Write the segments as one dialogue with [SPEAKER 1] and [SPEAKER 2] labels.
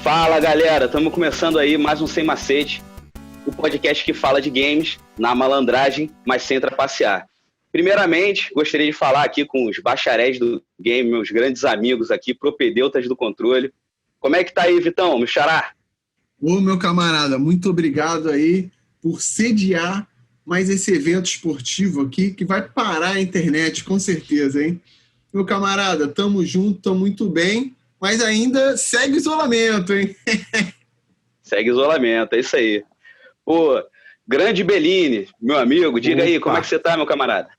[SPEAKER 1] Fala, galera, estamos começando aí mais um Sem Macete, o podcast que fala de games na malandragem, mas sem trapacear. Primeiramente, gostaria de falar aqui com os bacharéis do game, meus grandes amigos aqui, propedeutas do controle. Como é que tá aí, Vitão, meu xará?
[SPEAKER 2] Ô, meu camarada, muito obrigado aí por sediar mais esse evento esportivo aqui, que vai parar a internet, com certeza, hein? Meu camarada, tamo junto, tamo muito bem, mas ainda segue isolamento, hein?
[SPEAKER 1] Segue isolamento, é isso aí. Pô, grande Bellini, meu amigo, diga aí, como é que você tá, meu camarada?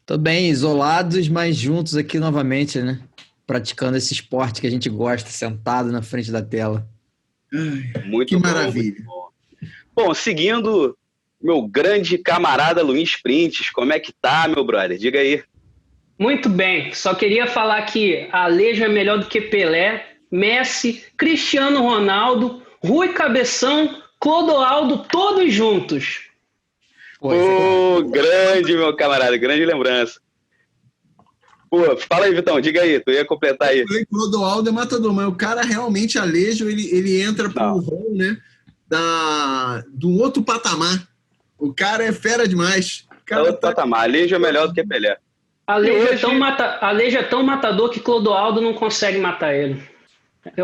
[SPEAKER 3] Tô bem, isolados, mas juntos aqui novamente, né? Praticando esse esporte que a gente gosta, sentado na frente da tela.
[SPEAKER 1] Muito
[SPEAKER 2] que
[SPEAKER 1] bom,
[SPEAKER 2] maravilha.
[SPEAKER 1] muito bom. Bom, seguindo meu grande camarada Luiz Printes, como é que tá, meu brother? Diga aí.
[SPEAKER 4] Muito bem, só queria falar que Alejo é melhor do que Pelé, Messi, Cristiano Ronaldo, Rui Cabeção, Clodoaldo, todos juntos.
[SPEAKER 1] Pô, grande, meu camarada, grande lembrança. Pô, fala aí, Vitão, diga aí, tu ia completar aí.
[SPEAKER 2] Eu falei que o Clodoaldo é matador, mas o cara realmente, Alejo, ele entra pro rol, né, do outro patamar. O cara é fera demais. O cara
[SPEAKER 1] outro patamar, Alejo é melhor do que Pelé.
[SPEAKER 4] Alejo é tão matador que Clodoaldo não consegue matar ele.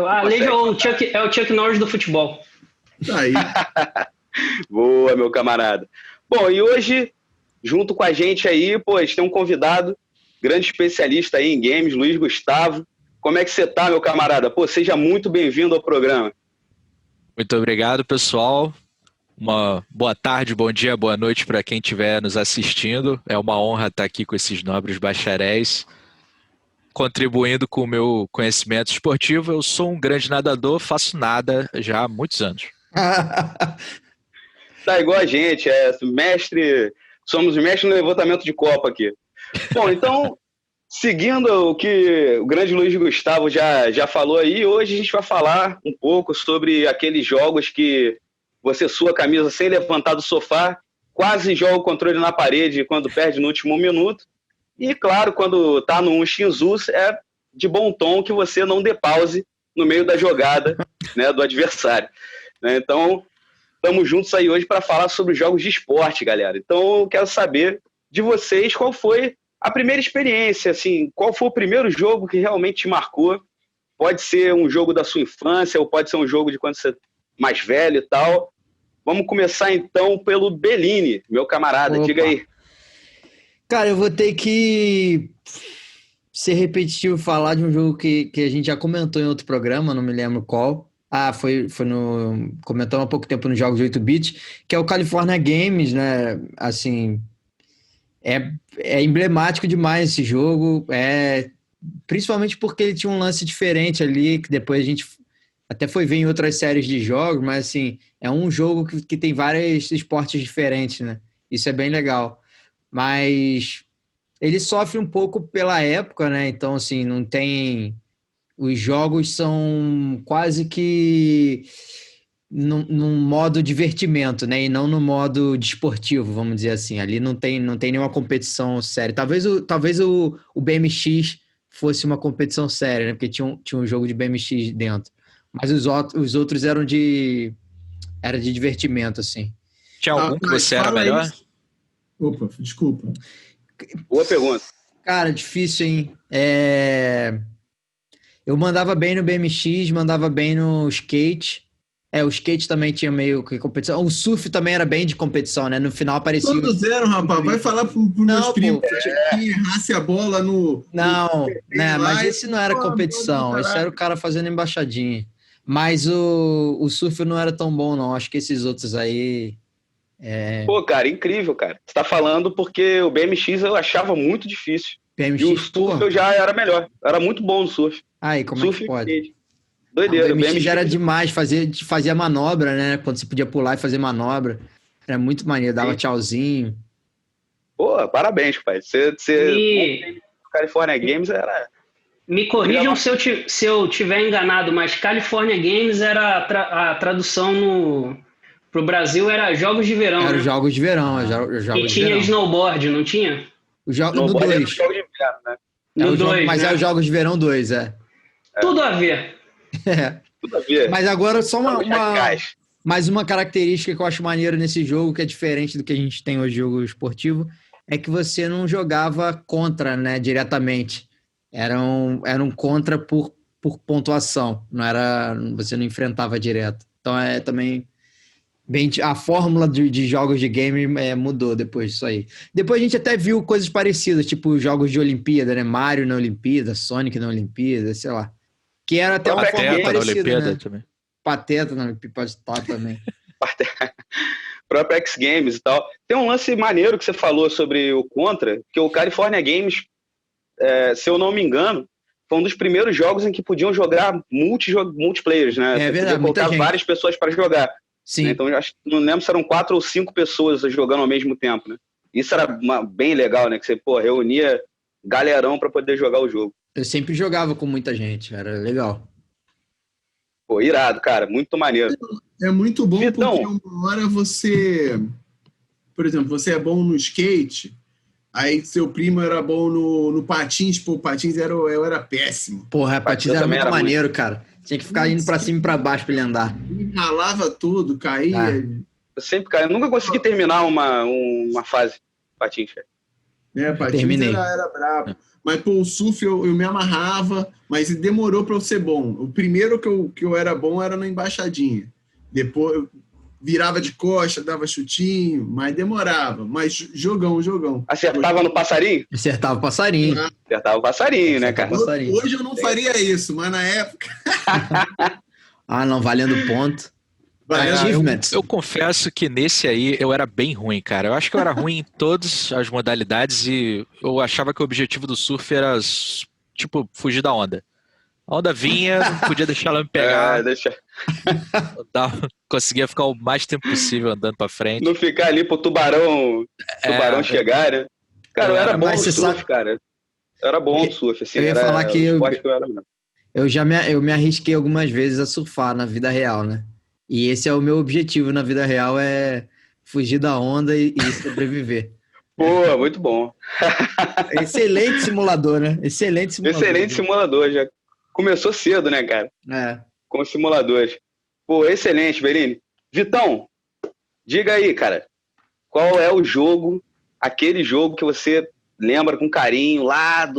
[SPEAKER 4] Alejo é o Chuck Norris do futebol.
[SPEAKER 2] Tá aí.
[SPEAKER 1] Boa, meu camarada. Bom, e hoje, junto com a gente aí, pô, a gente tem um convidado, grande especialista aí em games, Luiz Gustavo. Como é que você tá, meu camarada? Pô, seja muito bem-vindo ao programa.
[SPEAKER 5] Muito obrigado, pessoal. Uma boa tarde, bom dia, boa noite para quem estiver nos assistindo. É uma honra estar aqui com esses nobres bacharéis, contribuindo com o meu conhecimento esportivo. Eu sou um grande nadador, faço nada já há muitos anos.
[SPEAKER 1] Tá igual a gente, somos mestre no levantamento de copa aqui. Bom, então, seguindo o que o grande Luiz Gustavo já falou aí, hoje a gente vai falar um pouco sobre aqueles jogos que você sua a camisa sem levantar do sofá, quase joga o controle na parede quando perde no último minuto, e claro, quando tá no Shinzu, é de bom tom que você não dê pause no meio da jogada, né, do adversário. Então, estamos juntos aí hoje para falar sobre jogos de esporte, galera. Então, eu quero saber de vocês qual foi a primeira experiência, assim, qual foi o primeiro jogo que realmente te marcou? Pode ser um jogo da sua infância, ou pode ser um jogo de quando você é mais velho e tal. Vamos começar, então, pelo Bellini, meu camarada. Opa. Diga aí.
[SPEAKER 3] Cara, eu vou ter que ser repetitivo falar de um jogo que a gente já comentou em outro programa, não me lembro qual. Foi no... Comentamos há pouco tempo nos jogos de 8-bit, que é o California Games, né? Assim, é emblemático demais esse jogo, principalmente porque ele tinha um lance diferente ali, que depois a gente até foi ver em outras séries de jogos, mas assim, é um jogo que tem vários esportes diferentes, né? Isso é bem legal. Mas ele sofre um pouco pela época, né? Então, assim, não tem... Os jogos são quase que num modo divertimento, né? E não no modo desportivo, vamos dizer assim. Ali não tem nenhuma competição séria. Talvez o BMX fosse uma competição séria, né? Porque tinha um jogo de BMX dentro. Mas os outros eram de divertimento, assim.
[SPEAKER 5] Tinha algum que você era melhor?
[SPEAKER 2] Isso. Opa, desculpa.
[SPEAKER 1] Boa pergunta.
[SPEAKER 3] Cara, difícil, hein? Eu mandava bem no BMX, mandava bem no skate. O skate também tinha meio que competição. O surf também era bem de competição, né? No final aparecia...
[SPEAKER 2] Todos eram, rapaz. Vai falar pro meus primos que errasse a bola no...
[SPEAKER 3] Não, né? Mas esse não era competição. Esse era o cara fazendo embaixadinha. Mas o surf não era tão bom, não. Acho que esses outros aí...
[SPEAKER 1] Pô, cara, incrível, cara. Você tá falando porque o BMX eu achava muito difícil.
[SPEAKER 3] BMX,
[SPEAKER 1] e o surf eu já era melhor. Eu era muito bom no surf.
[SPEAKER 3] Aí, como
[SPEAKER 1] surf
[SPEAKER 3] é que pode?
[SPEAKER 1] Doideira.
[SPEAKER 3] O BMX era demais, fazia manobra, né? Quando você podia pular e fazer manobra. Era muito maneiro, dava tchauzinho.
[SPEAKER 1] Pô, parabéns, pai. O California Games era...
[SPEAKER 4] Me corrijam se eu tiver enganado, mas California Games era a tradução pro Brasil era Jogos de Verão,
[SPEAKER 3] Era
[SPEAKER 4] né?
[SPEAKER 3] Jogos de Verão,
[SPEAKER 4] E tinha snowboard, não tinha?
[SPEAKER 3] No 2.
[SPEAKER 1] Jogo de inverno, né?
[SPEAKER 4] No 2,
[SPEAKER 3] mas
[SPEAKER 4] né?
[SPEAKER 3] é os Jogos de Verão 2,
[SPEAKER 4] Tudo a ver.
[SPEAKER 1] Tudo a ver.
[SPEAKER 3] Mas agora só
[SPEAKER 1] Jogos radicais.
[SPEAKER 3] mais uma característica que eu acho maneiro nesse jogo, que é diferente do que a gente tem hoje, jogo esportivo, é que você não jogava contra, né, diretamente. Era um contra por pontuação. Você não enfrentava direto. Então é também a fórmula de jogos de game mudou depois disso aí. Depois a gente até viu coisas parecidas, tipo jogos de Olimpíada, né? Mario na Olimpíada, Sonic na Olimpíada, sei lá. Que era até uma forma
[SPEAKER 5] Pateta na
[SPEAKER 3] parecida,
[SPEAKER 5] Olimpíada
[SPEAKER 3] né?
[SPEAKER 5] também.
[SPEAKER 3] Pateta na Olimpíada pode estar também.
[SPEAKER 1] Próprio X Games e tal. Tem um lance maneiro que você falou sobre o Contra, que o California Games, se eu não me engano, foi um dos primeiros jogos em que podiam jogar multiplayers, né?
[SPEAKER 3] É
[SPEAKER 1] você
[SPEAKER 3] verdade,
[SPEAKER 1] podia colocar
[SPEAKER 3] muita gente.
[SPEAKER 1] várias pessoas para jogar.
[SPEAKER 3] Sim.
[SPEAKER 1] Né? Então, eu acho que não lembro se eram 4 ou 5 pessoas jogando ao mesmo tempo, né? Isso era bem legal, né? Que você, reunia galerão para poder jogar o jogo.
[SPEAKER 3] Eu sempre jogava com muita gente, era legal.
[SPEAKER 1] Pô, irado, cara. Muito maneiro.
[SPEAKER 2] É muito bom
[SPEAKER 1] Vitão.
[SPEAKER 2] porque uma hora você... Por exemplo, você é bom no skate, aí seu primo era bom no patins, pô, patins eu era péssimo.
[SPEAKER 3] Porra, a patins era
[SPEAKER 1] também
[SPEAKER 3] muito
[SPEAKER 1] era
[SPEAKER 3] maneiro, cara. Tinha que ficar indo pra cima e pra baixo pra ele andar.
[SPEAKER 2] Ele ralava tudo, caía.
[SPEAKER 1] Eu sempre, cara, eu nunca consegui terminar uma fase patins, cara.
[SPEAKER 2] Patins
[SPEAKER 3] Terminei.
[SPEAKER 2] era brabo. Mas, pô, o surf eu me amarrava, mas demorou pra eu ser bom. O primeiro que eu era bom era na embaixadinha. Depois eu virava de costa, dava chutinho, mas demorava. Mas jogão.
[SPEAKER 1] Acertava no passarinho?
[SPEAKER 3] Acertava o passarinho.
[SPEAKER 1] Acertava o passarinho, né, cara?
[SPEAKER 3] Passarinho.
[SPEAKER 2] Hoje eu não faria isso, mas na época...
[SPEAKER 3] Ah, não, valendo ponto. Achievements.
[SPEAKER 5] Eu confesso que nesse aí eu era bem ruim, cara. Eu acho que eu era ruim em todas as modalidades e eu achava que o objetivo do surf era, tipo, fugir da onda. A onda vinha, não podia deixar ela me pegar. Conseguia ficar o mais tempo possível andando pra frente.
[SPEAKER 1] Não ficar ali pro tubarão chegar, né? Cara, eu era bom no surf, cara. Eu era bom no surf, assim.
[SPEAKER 3] Eu ia falar que
[SPEAKER 1] eu
[SPEAKER 3] me arrisquei algumas vezes a surfar na vida real, né? E esse é o meu objetivo na vida real, é fugir da onda e sobreviver.
[SPEAKER 1] Pô, muito bom.
[SPEAKER 3] Excelente simulador, né? Excelente
[SPEAKER 1] simulador. Já começou cedo, né, cara? Com os simuladores. Pô, excelente, Berini. Vitão, diga aí, cara, qual é o jogo, aquele jogo que você lembra com carinho lá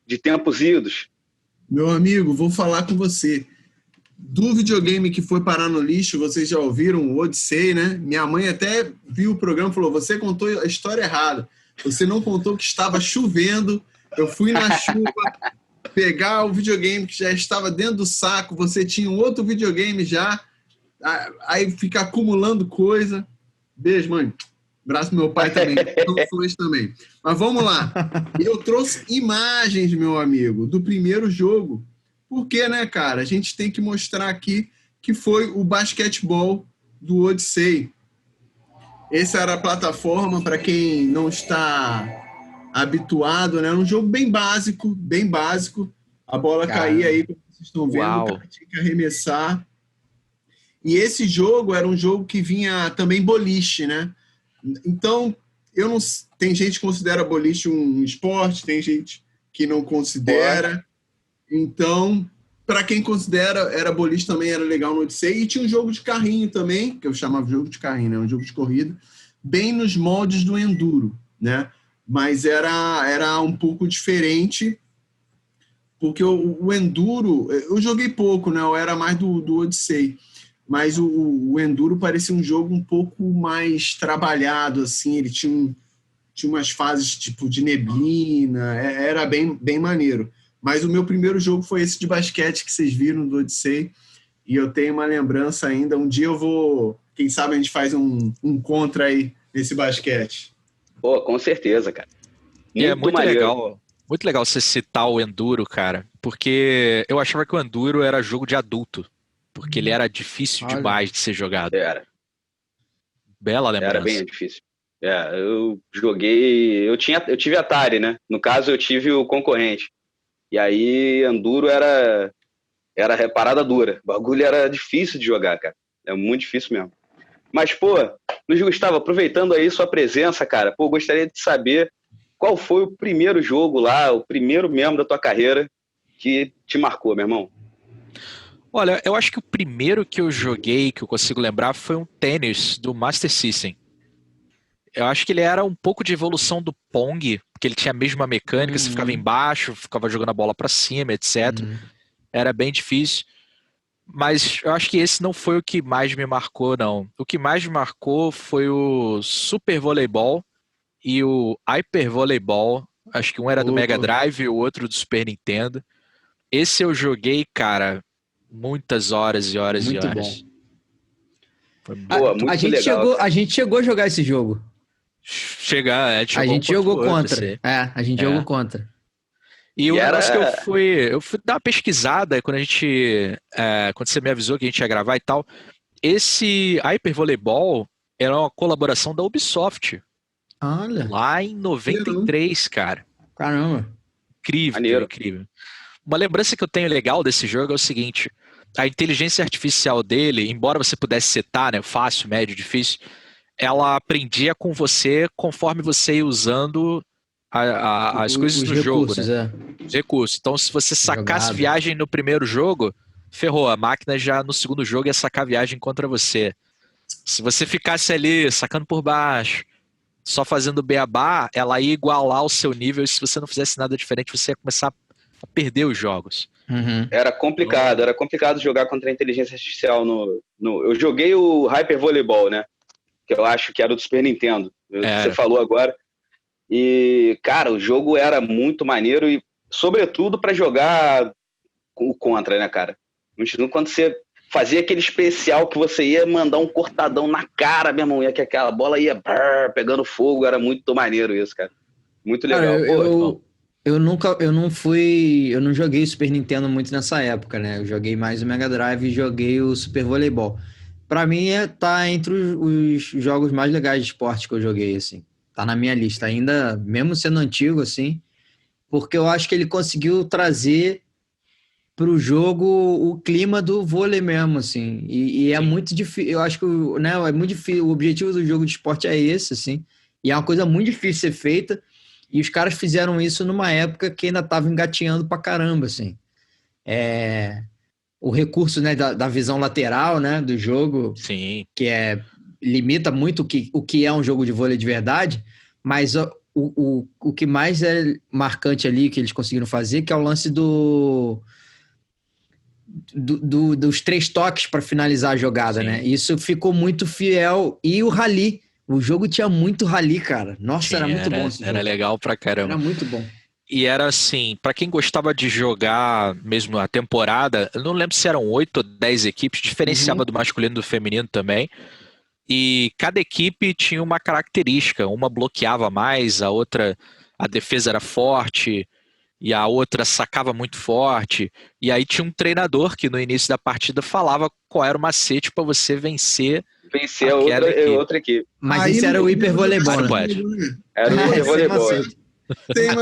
[SPEAKER 1] de tempos idos?
[SPEAKER 2] Meu amigo, vou falar com você. Do videogame que foi parar no lixo, vocês já ouviram o Odyssey, né? Minha mãe até viu o programa e falou, você contou a história errada. Você não contou que estava chovendo, eu fui na chuva pegar o videogame que já estava dentro do saco, você tinha um outro videogame já, aí fica acumulando coisa. Beijo, mãe. Abraço pro meu pai também, também. Mas vamos lá. Eu trouxe imagens, meu amigo, do primeiro jogo. Porque, né, cara, a gente tem que mostrar aqui que foi o basquetebol do Odyssey. Essa era a plataforma, para quem não está habituado, né? Um jogo bem básico. A bola caía aí, como vocês estão vendo, o cara tinha que arremessar. E esse jogo era um jogo que vinha também boliche, né? Então, tem gente que considera boliche um esporte, tem gente que não considera. Então, para quem considera, era boliche também, era legal no Odyssey. E tinha um jogo de carrinho também, que eu chamava de jogo de carrinho, né? Um jogo de corrida, bem nos moldes do Enduro, né? Mas era um pouco diferente, porque o Enduro, eu joguei pouco, né? Eu era mais do Odyssey. Mas o Enduro parecia um jogo um pouco mais trabalhado, assim. Ele tinha umas fases tipo de neblina, era bem maneiro. Mas o meu primeiro jogo foi esse de basquete que vocês viram do Odyssey. E eu tenho uma lembrança ainda. Um dia eu vou... Quem sabe a gente faz um contra aí nesse basquete.
[SPEAKER 1] Pô, com certeza, cara.
[SPEAKER 5] Muito legal. Muito legal você citar o Enduro, cara. Porque eu achava que o Enduro era jogo de adulto. Porque ele era difícil demais de ser jogado.
[SPEAKER 1] Era.
[SPEAKER 5] Bela lembrança.
[SPEAKER 1] Era bem difícil. Eu joguei... Eu tive Atari, né? No caso, eu tive o concorrente. E aí, Enduro era reparada dura. O bagulho era difícil de jogar, cara. É muito difícil mesmo. Mas, pô, Luiz Gustavo, aproveitando aí sua presença, cara, pô, gostaria de saber qual foi o primeiro jogo lá, o primeiro membro da tua carreira que te marcou, meu irmão.
[SPEAKER 5] Olha, eu acho que o primeiro que eu joguei, que eu consigo lembrar, foi um tênis do Master System. Eu acho que ele era um pouco de evolução do Pong, porque ele tinha a mesma mecânica, você ficava embaixo, ficava jogando a bola pra cima, etc. Era bem difícil. Mas eu acho que esse não foi o que mais me marcou, não. O que mais me marcou foi o Super Voleibol e o Hyper Voleibol. Acho que um era do Mega Drive e o outro do Super Nintendo. Esse eu joguei, cara, muitas horas e horas
[SPEAKER 3] Muito
[SPEAKER 5] e horas.
[SPEAKER 3] bom.
[SPEAKER 5] Foi
[SPEAKER 1] Boa, muito legal.
[SPEAKER 3] A gente chegou a jogar esse jogo.
[SPEAKER 5] A
[SPEAKER 3] gente jogou contra.
[SPEAKER 5] Assim.
[SPEAKER 3] A gente jogou contra.
[SPEAKER 5] E o negócio que eu fui dar uma pesquisada quando quando você me avisou que a gente ia gravar e tal. Esse Hyper Voleibol era uma colaboração da Ubisoft.
[SPEAKER 3] Olha.
[SPEAKER 5] Lá em 93, cara.
[SPEAKER 3] Caramba.
[SPEAKER 5] Incrível,
[SPEAKER 1] Maneiro.
[SPEAKER 5] incrível. Uma lembrança que eu tenho legal desse jogo é o seguinte: a inteligência artificial dele, embora você pudesse setar, né, fácil, médio, difícil, ela aprendia com você conforme você ia usando as coisas do jogo, né? Os recursos. Então, se você sacasse viagem no primeiro jogo, ferrou. A máquina já no segundo jogo ia sacar viagem contra você. Se você ficasse ali sacando por baixo, só fazendo beabá, ela ia igualar o seu nível, e se você não fizesse nada diferente, você ia começar a perder os jogos.
[SPEAKER 1] Era complicado jogar contra a inteligência artificial eu joguei o Hyper Voleibol, né? Que eu acho que era do Super Nintendo. Você falou agora. E, cara, o jogo era muito maneiro e, sobretudo, para jogar o contra, né, cara? Quando você fazia aquele especial que você ia mandar um cortadão na cara, meu irmão, e que aquela bola ia pegando fogo, era muito maneiro isso, cara. Muito legal.
[SPEAKER 3] Cara, eu não joguei Super Nintendo muito nessa época, né? Eu joguei mais o Mega Drive e joguei o Super Voleibol. Pra mim, tá entre os jogos mais legais de esporte que eu joguei, assim. Tá na minha lista ainda, mesmo sendo antigo, assim, porque eu acho que ele conseguiu trazer pro jogo o clima do vôlei mesmo, assim, e é muito difícil, eu acho que, né, é muito difícil, o objetivo do jogo de esporte é esse, assim, e é uma coisa muito difícil de ser feita, e os caras fizeram isso numa época que ainda tava engatinhando pra caramba, assim. O recurso, né, da visão lateral, né, do jogo,
[SPEAKER 5] Sim.
[SPEAKER 3] que limita muito o que é um jogo de vôlei de verdade, mas o que mais é marcante ali que eles conseguiram fazer, que é o lance dos 3 toques para finalizar a jogada,
[SPEAKER 5] Sim.
[SPEAKER 3] né? Isso ficou muito fiel. E o rally, o jogo tinha muito rally, cara. Nossa, era muito bom esse jogo.
[SPEAKER 5] Era legal pra caramba.
[SPEAKER 3] Era muito bom.
[SPEAKER 5] E era assim, pra quem gostava de jogar mesmo a temporada, eu não lembro se eram 8 ou 10 equipes, diferenciava do masculino e do feminino também. E cada equipe tinha uma característica, uma bloqueava mais, a defesa era forte, e a outra sacava muito forte. E aí tinha um treinador que no início da partida falava qual era o macete para você vencer
[SPEAKER 1] a outra equipe.
[SPEAKER 3] Mas isso era o hiper voleibol, né?
[SPEAKER 1] Era o hiper voleibol.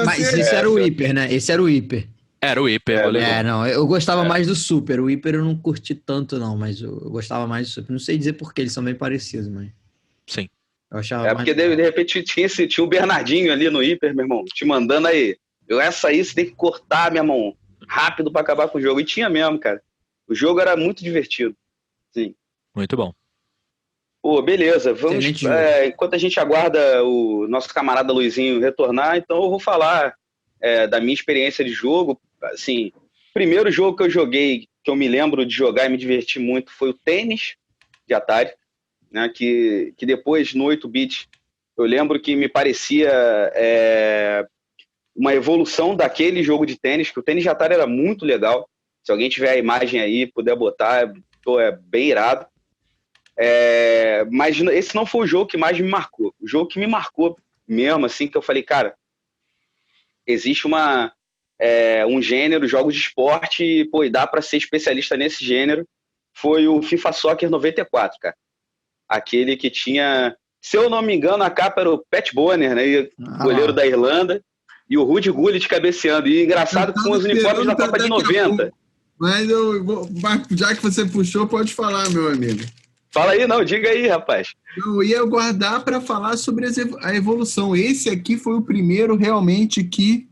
[SPEAKER 3] Mas isso era o hiper, né? Esse era o hiper.
[SPEAKER 5] Era o hiper voleibol.
[SPEAKER 3] Não, eu gostava mais do super. O hiper eu não curti tanto, não, mas eu gostava mais do super. Não sei dizer porque eles são bem parecidos, mas.
[SPEAKER 5] Sim.
[SPEAKER 3] Eu achava
[SPEAKER 1] porque de repente tinha o Bernardinho ali no hiper, meu irmão, te mandando aí. Essa aí você tem que cortar, meu irmão, rápido pra acabar com o jogo. E tinha mesmo, cara. O jogo era muito divertido. Sim.
[SPEAKER 5] Muito bom.
[SPEAKER 1] Pô, beleza. Vamos, enquanto a gente aguarda o nosso camarada Luizinho retornar, então eu vou falar da minha experiência de jogo. Assim, o primeiro jogo que eu joguei, que eu me lembro de jogar e me diverti muito, foi o tênis de Atari, né? Que depois, no 8-bit, eu lembro que me parecia uma evolução daquele jogo de tênis, que o tênis de Atari era muito legal. Se alguém tiver a imagem aí, puder botar, é bem irado. Mas esse não foi o jogo que mais me marcou. O jogo que me marcou mesmo, assim, que eu falei, cara, existe um gênero, jogos de esporte, e dá para ser especialista nesse gênero, foi o FIFA Soccer 94, cara. Aquele que tinha, se eu não me engano, a capa era o Pat Bonner, né, goleiro da Irlanda, e o Rudy Gullit cabeceando. E engraçado com os uniformes da Copa de 90.
[SPEAKER 2] Mas já que você puxou, pode falar, meu amigo.
[SPEAKER 1] Fala aí, não, diga aí, rapaz.
[SPEAKER 2] Eu ia guardar para falar sobre a evolução. Esse aqui foi o primeiro realmente que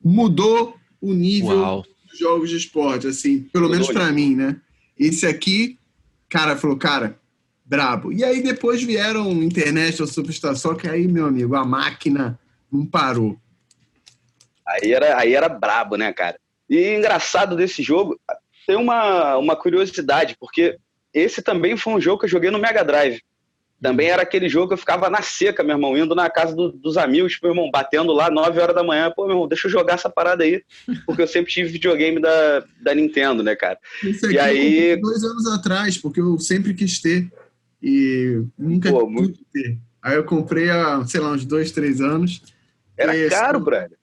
[SPEAKER 2] mudou o nível do jogos de esporte, assim, pelo menos pra mim, né? Esse aqui, cara, falou, cara, brabo. E aí depois vieram International Superstar Soccer, aí, meu amigo, a máquina não parou.
[SPEAKER 1] Aí era brabo, né, cara? E engraçado desse jogo, tem uma curiosidade, porque esse também foi um jogo que eu joguei no Mega Drive. Também era aquele jogo que eu ficava na seca, meu irmão, indo na casa dos amigos, meu irmão, batendo lá 9 horas da manhã. Pô, meu irmão, deixa eu jogar essa parada aí, porque eu sempre tive videogame da Nintendo, né, cara?
[SPEAKER 2] Isso aqui
[SPEAKER 1] E aí...
[SPEAKER 2] eu comprei 2 anos atrás, porque eu sempre quis ter e nunca pude ter. Aí eu comprei há, sei lá, uns 2, 3 anos.
[SPEAKER 1] Era caro, brother.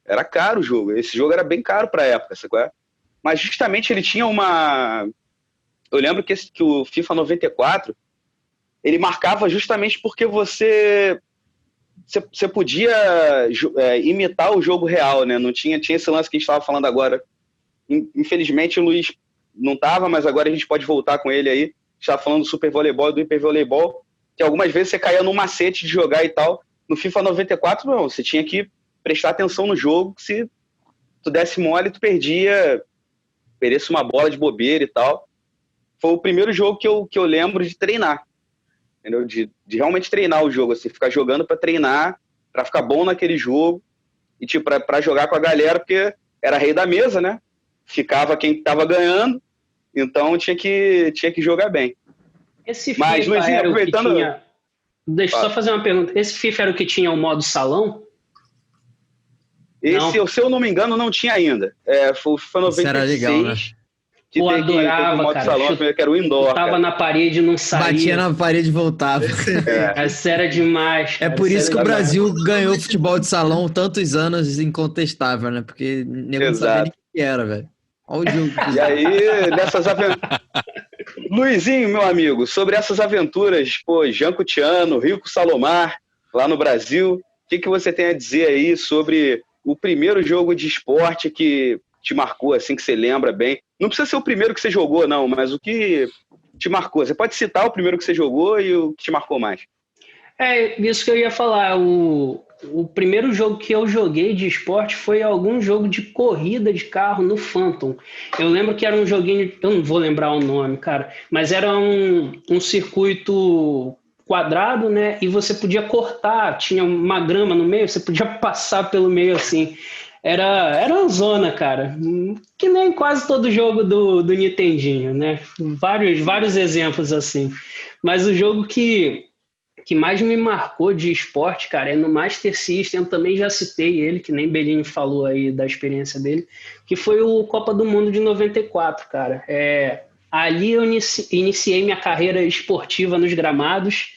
[SPEAKER 1] Era caro o jogo. Esse jogo era bem caro pra época, sabe qual é? Mas justamente ele tinha uma... Eu lembro que o FIFA 94, ele marcava justamente porque você podia imitar o jogo real, né? Não tinha esse lance que a gente estava falando agora. Infelizmente o Luiz não estava, mas agora a gente pode voltar com ele aí. A gente estava falando do Super Voleibol e do Hiper Voleibol, que algumas vezes você caía num macete de jogar e tal. No FIFA 94, não, você tinha que prestar atenção no jogo, que se tu desse mole, tu perdesse uma bola de bobeira e tal. Foi o primeiro jogo que eu lembro de treinar, entendeu? De realmente treinar o jogo, assim, ficar jogando para treinar, para ficar bom naquele jogo e tipo para jogar com a galera, porque era rei da mesa, né? Ficava quem tava ganhando, então tinha que jogar bem.
[SPEAKER 4] Esse FIFA
[SPEAKER 1] Luizinho,
[SPEAKER 4] era
[SPEAKER 1] aproveitando...
[SPEAKER 4] o que tinha... Deixa eu só fazer uma pergunta. Esse FIFA era o que tinha o modo salão?
[SPEAKER 1] Esse, se eu não me engano, não tinha ainda. Foi o FIFA 96.
[SPEAKER 3] Era legal, né?
[SPEAKER 1] Que
[SPEAKER 4] eu adorava,
[SPEAKER 1] o modo
[SPEAKER 4] cara.
[SPEAKER 1] salão, que era o indoor.
[SPEAKER 4] Tava na parede e não saía.
[SPEAKER 3] Batia na parede e voltava.
[SPEAKER 4] Essa era demais.
[SPEAKER 3] É por isso que o Brasil ganhou futebol de salão tantos anos incontestável, né? Porque ninguém sabia nem o que era, velho. Olha o jogo.
[SPEAKER 1] E aí, nessas aventuras... Luizinho, meu amigo, sobre essas aventuras, pô, Janco Tiano, Rico Salomar, lá no Brasil, o que você tem a dizer aí sobre o primeiro jogo de esporte que te marcou, assim, que você lembra bem? Não precisa ser o primeiro que você jogou, não, mas o que te marcou. Você pode citar o primeiro que você jogou e o que te marcou mais.
[SPEAKER 4] É isso que eu ia falar. O primeiro jogo que eu joguei de esporte foi algum jogo de corrida de carro no Phantom. Eu lembro que era um joguinho, eu não vou lembrar o nome, cara, mas era um circuito quadrado, né? E você podia cortar, tinha uma grama no meio, você podia passar pelo meio assim. Era uma zona, cara. Que nem quase todo jogo do Nintendinho, né? Vários exemplos assim. Mas o jogo que mais me marcou de esporte, cara, é no Master System. Eu também já citei ele, que nem Bellini falou aí da experiência dele, que foi o Copa do Mundo de 94, cara. Ali eu iniciei minha carreira esportiva nos gramados,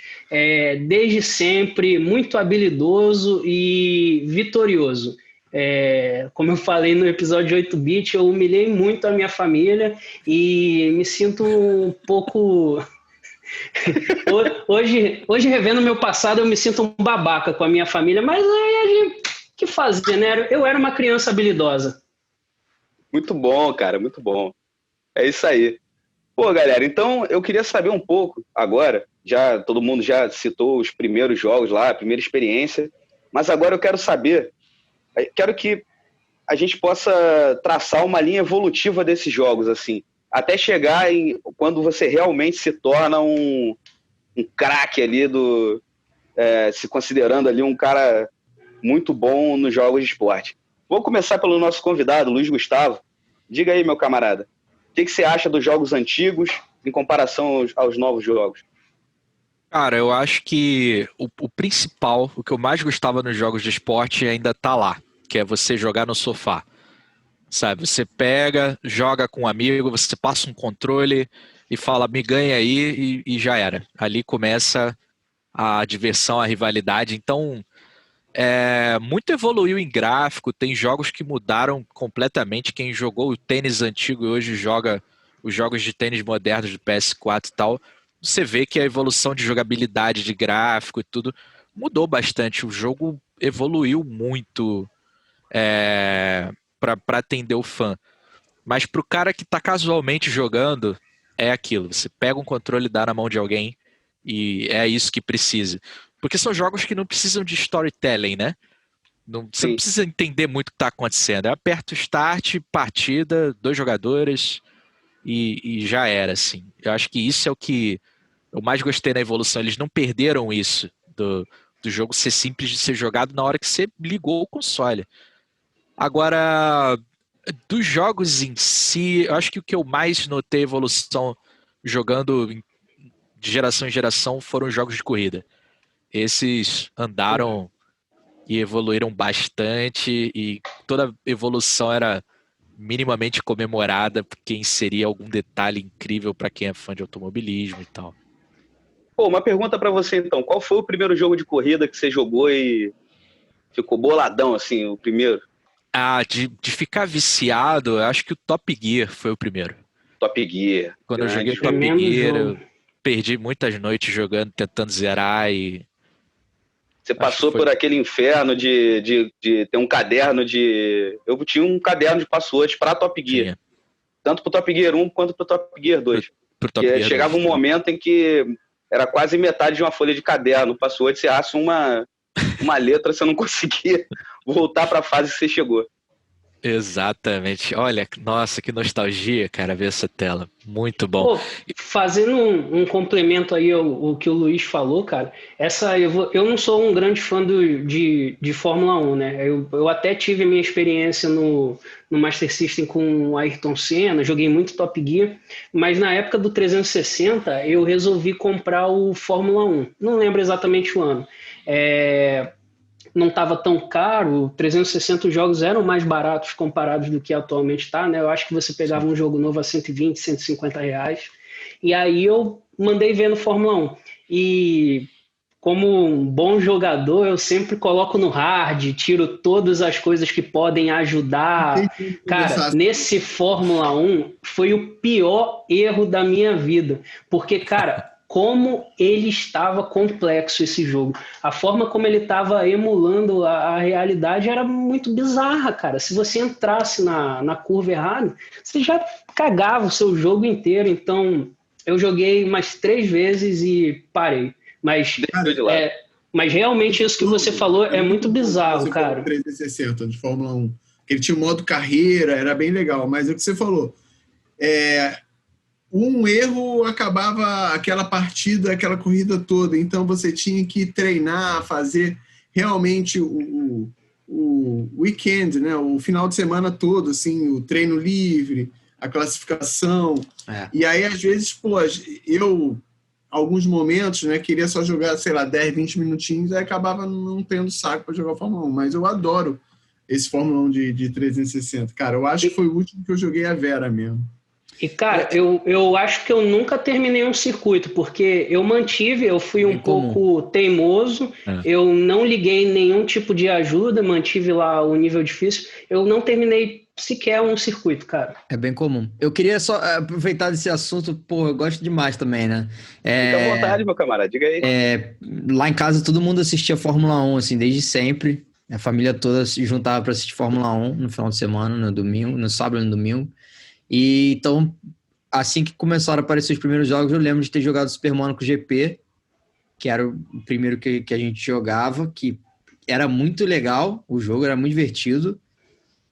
[SPEAKER 4] desde sempre, muito habilidoso e vitorioso. Como eu falei no episódio 8-bit, eu humilhei muito a minha família e me sinto um pouco... Hoje, revendo meu passado, eu me sinto um babaca com a minha família, mas aí a gente que fazer, né? Eu era uma criança habilidosa.
[SPEAKER 1] Muito bom, cara, muito bom. É isso aí. Pô, galera, então eu queria saber um pouco agora, todo mundo já citou os primeiros jogos lá, a primeira experiência, mas agora eu quero saber, quero que a gente possa traçar uma linha evolutiva desses jogos, assim, até chegar quando você realmente se torna um craque ali, se considerando ali um cara muito bom nos jogos de esporte. Vou começar pelo nosso convidado, Luiz Gustavo. Diga aí, meu camarada, o que você acha dos jogos antigos em comparação aos novos jogos?
[SPEAKER 5] Cara, eu acho que o principal, o que eu mais gostava nos jogos de esporte ainda tá lá, que é você jogar no sofá. Sabe, você pega, joga com um amigo, você passa um controle e fala, me ganha aí e já era. Ali começa a diversão, a rivalidade. Então, muito evoluiu em gráfico, tem jogos que mudaram completamente. Quem jogou o tênis antigo e hoje joga os jogos de tênis modernos do PS4 e tal, você vê que a evolução de jogabilidade, de gráfico e tudo mudou bastante. O jogo evoluiu muito para atender o fã. Mas pro cara que tá casualmente jogando, é aquilo. Você pega um controle e dá na mão de alguém e é isso que precisa. Porque são jogos que não precisam de storytelling, né? Você não precisa entender muito o que está acontecendo. Aperta o start, partida, 2 jogadores e já era, assim. Eu acho que isso é o que eu mais gostei na evolução. Eles não perderam isso do jogo ser simples de ser jogado na hora que você ligou o console. Agora, dos jogos em si, eu acho que o que eu mais notei evolução jogando de geração em geração foram os jogos de corrida. Esses andaram e evoluíram bastante, e toda evolução era minimamente comemorada porque inseria algum detalhe incrível para quem é fã de automobilismo e tal.
[SPEAKER 1] Pô, uma pergunta pra você então. Qual foi o primeiro jogo de corrida que você jogou e ficou boladão, assim, o primeiro?
[SPEAKER 5] De ficar viciado, eu acho que o Top Gear foi o primeiro.
[SPEAKER 1] Top Gear.
[SPEAKER 5] Quando eu joguei
[SPEAKER 1] Grande.
[SPEAKER 5] Top
[SPEAKER 4] Tremendo
[SPEAKER 5] Gear, eu
[SPEAKER 4] jogo.
[SPEAKER 5] perdi muitas noites jogando, tentando zerar e...
[SPEAKER 1] Você
[SPEAKER 5] Acho
[SPEAKER 1] passou
[SPEAKER 5] que foi-
[SPEAKER 1] por aquele inferno de ter um caderno de... Eu tinha um caderno de passwords pra Top Gear.
[SPEAKER 5] Tinha.
[SPEAKER 1] Tanto pro Top Gear 1 quanto pro Top Gear 2.
[SPEAKER 5] Pro Top
[SPEAKER 1] Porque
[SPEAKER 5] Gear
[SPEAKER 1] chegava
[SPEAKER 5] 2.
[SPEAKER 1] um momento em que era quase metade de uma folha de caderno. O password, você errasse uma letra, você não conseguia voltar pra fase que você chegou.
[SPEAKER 5] Exatamente. Olha, nossa, que nostalgia, cara, ver essa tela. Muito bom.
[SPEAKER 4] Pô, fazendo um complemento aí ao que o Luiz falou, cara, eu não sou um grande fã de Fórmula 1, né? Eu até tive a minha experiência no Master System com o Ayrton Senna, joguei muito Top Gear, mas na época do 360 eu resolvi comprar o Fórmula 1. Não lembro exatamente o ano. Não estava tão caro, 360 jogos eram mais baratos comparados do que atualmente está, né? Eu acho que você pegava um jogo novo a 120, 150 reais. E aí eu mandei ver no Fórmula 1. E como um bom jogador, eu sempre coloco no hard, tiro todas as coisas que podem ajudar. Cara, nesse Fórmula 1 foi o pior erro da minha vida. Porque, cara, como ele estava complexo esse jogo. A forma como ele estava emulando a realidade era muito bizarra, cara. Se você entrasse na curva errada, você já cagava o seu jogo inteiro. Então, eu joguei umas 3 vezes e parei. Mas realmente isso que você falou é muito bizarro, cara.
[SPEAKER 2] 360 de Fórmula 1. Ele tinha o modo carreira, era bem legal. Mas é o que você falou. Um erro acabava aquela partida, aquela corrida toda. Então você tinha que treinar, fazer realmente o weekend, né? O final de semana todo, assim, o treino livre, a classificação. E aí, às vezes, alguns momentos, né, queria só jogar, sei lá, 10, 20 minutinhos, aí acabava não tendo saco para jogar Fórmula 1. Mas eu adoro esse Fórmula 1 de 360. Cara, eu acho que foi o último que eu joguei a Vera mesmo.
[SPEAKER 4] E, cara, eu acho que eu nunca terminei um circuito, porque eu fui um pouco teimoso, eu não liguei nenhum tipo de ajuda, mantive lá o nível difícil, eu não terminei sequer um circuito, cara.
[SPEAKER 3] É bem comum. Eu queria só aproveitar desse assunto, pô, eu gosto demais também, né?
[SPEAKER 1] Fica à vontade, meu camarada, diga aí.
[SPEAKER 3] Lá em casa todo mundo assistia Fórmula 1, assim, desde sempre. A família toda se juntava para assistir Fórmula 1 no final de semana, no domingo, no sábado e no domingo. E então, assim que começaram a aparecer os primeiros jogos, eu lembro de ter jogado Super Monaco GP, que era o primeiro que a gente jogava, que era muito legal, o jogo era muito divertido,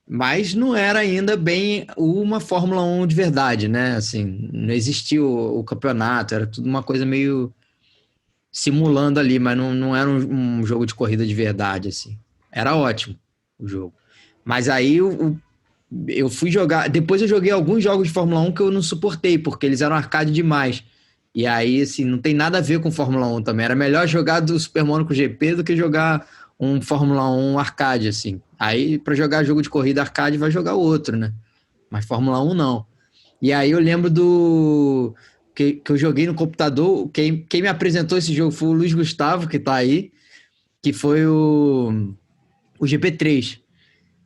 [SPEAKER 3] mas não era ainda bem uma Fórmula 1 de verdade, né? Assim, não existia o campeonato, era tudo uma coisa meio simulando ali, mas não era um jogo de corrida de verdade, assim. Era ótimo o jogo. Mas aí eu fui jogar... Depois eu joguei alguns jogos de Fórmula 1 que eu não suportei, porque eles eram arcade demais. E aí, assim, não tem nada a ver com Fórmula 1 também. Era melhor jogar do Super Monaco GP do que jogar um Fórmula 1 arcade, assim. Aí, para jogar jogo de corrida arcade, vai jogar o outro, né? Mas Fórmula 1, não. E aí eu lembro que eu joguei no computador. Quem me apresentou esse jogo foi o Luiz Gustavo, que tá aí, que foi o GP3.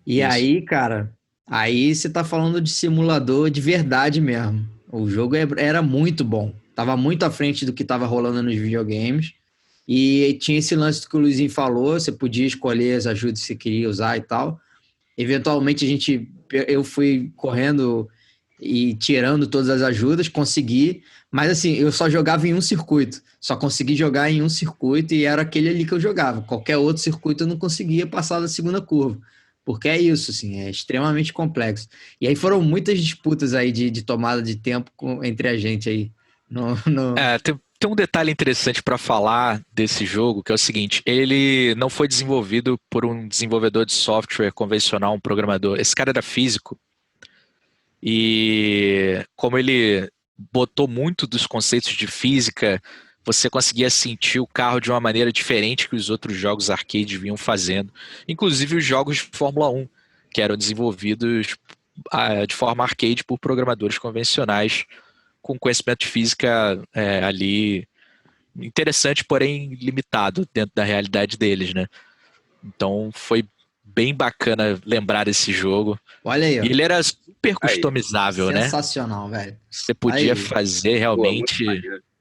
[SPEAKER 3] E isso. Aí, cara, aí você tá falando de simulador de verdade mesmo. O jogo era muito bom. Tava muito à frente do que tava rolando nos videogames. E tinha esse lance que o Luizinho falou, você podia escolher as ajudas que você queria usar e tal. Eventualmente eu fui correndo e tirando todas as ajudas, consegui. Mas assim, eu só jogava em um circuito. Só consegui jogar em um circuito e era aquele ali que eu jogava. Qualquer outro circuito eu não conseguia passar da segunda curva. Porque é isso, assim, é extremamente complexo. E aí foram muitas disputas aí de tomada de tempo entre a gente aí.
[SPEAKER 5] Tem um detalhe interessante para falar desse jogo, que é o seguinte: ele não foi desenvolvido por um desenvolvedor de software convencional, um programador. Esse cara era físico. E como ele botou muito dos conceitos de física, você conseguia sentir o carro de uma maneira diferente que os outros jogos arcade vinham fazendo. Inclusive os jogos de Fórmula 1, que eram desenvolvidos de forma arcade por programadores convencionais, com conhecimento de física ali interessante, porém limitado dentro da realidade deles, né? Então foi bem bacana lembrar desse jogo.
[SPEAKER 3] Olha aí, ó.
[SPEAKER 5] E ele era super customizável, né?
[SPEAKER 3] Sensacional, velho.
[SPEAKER 5] Você podia fazer realmente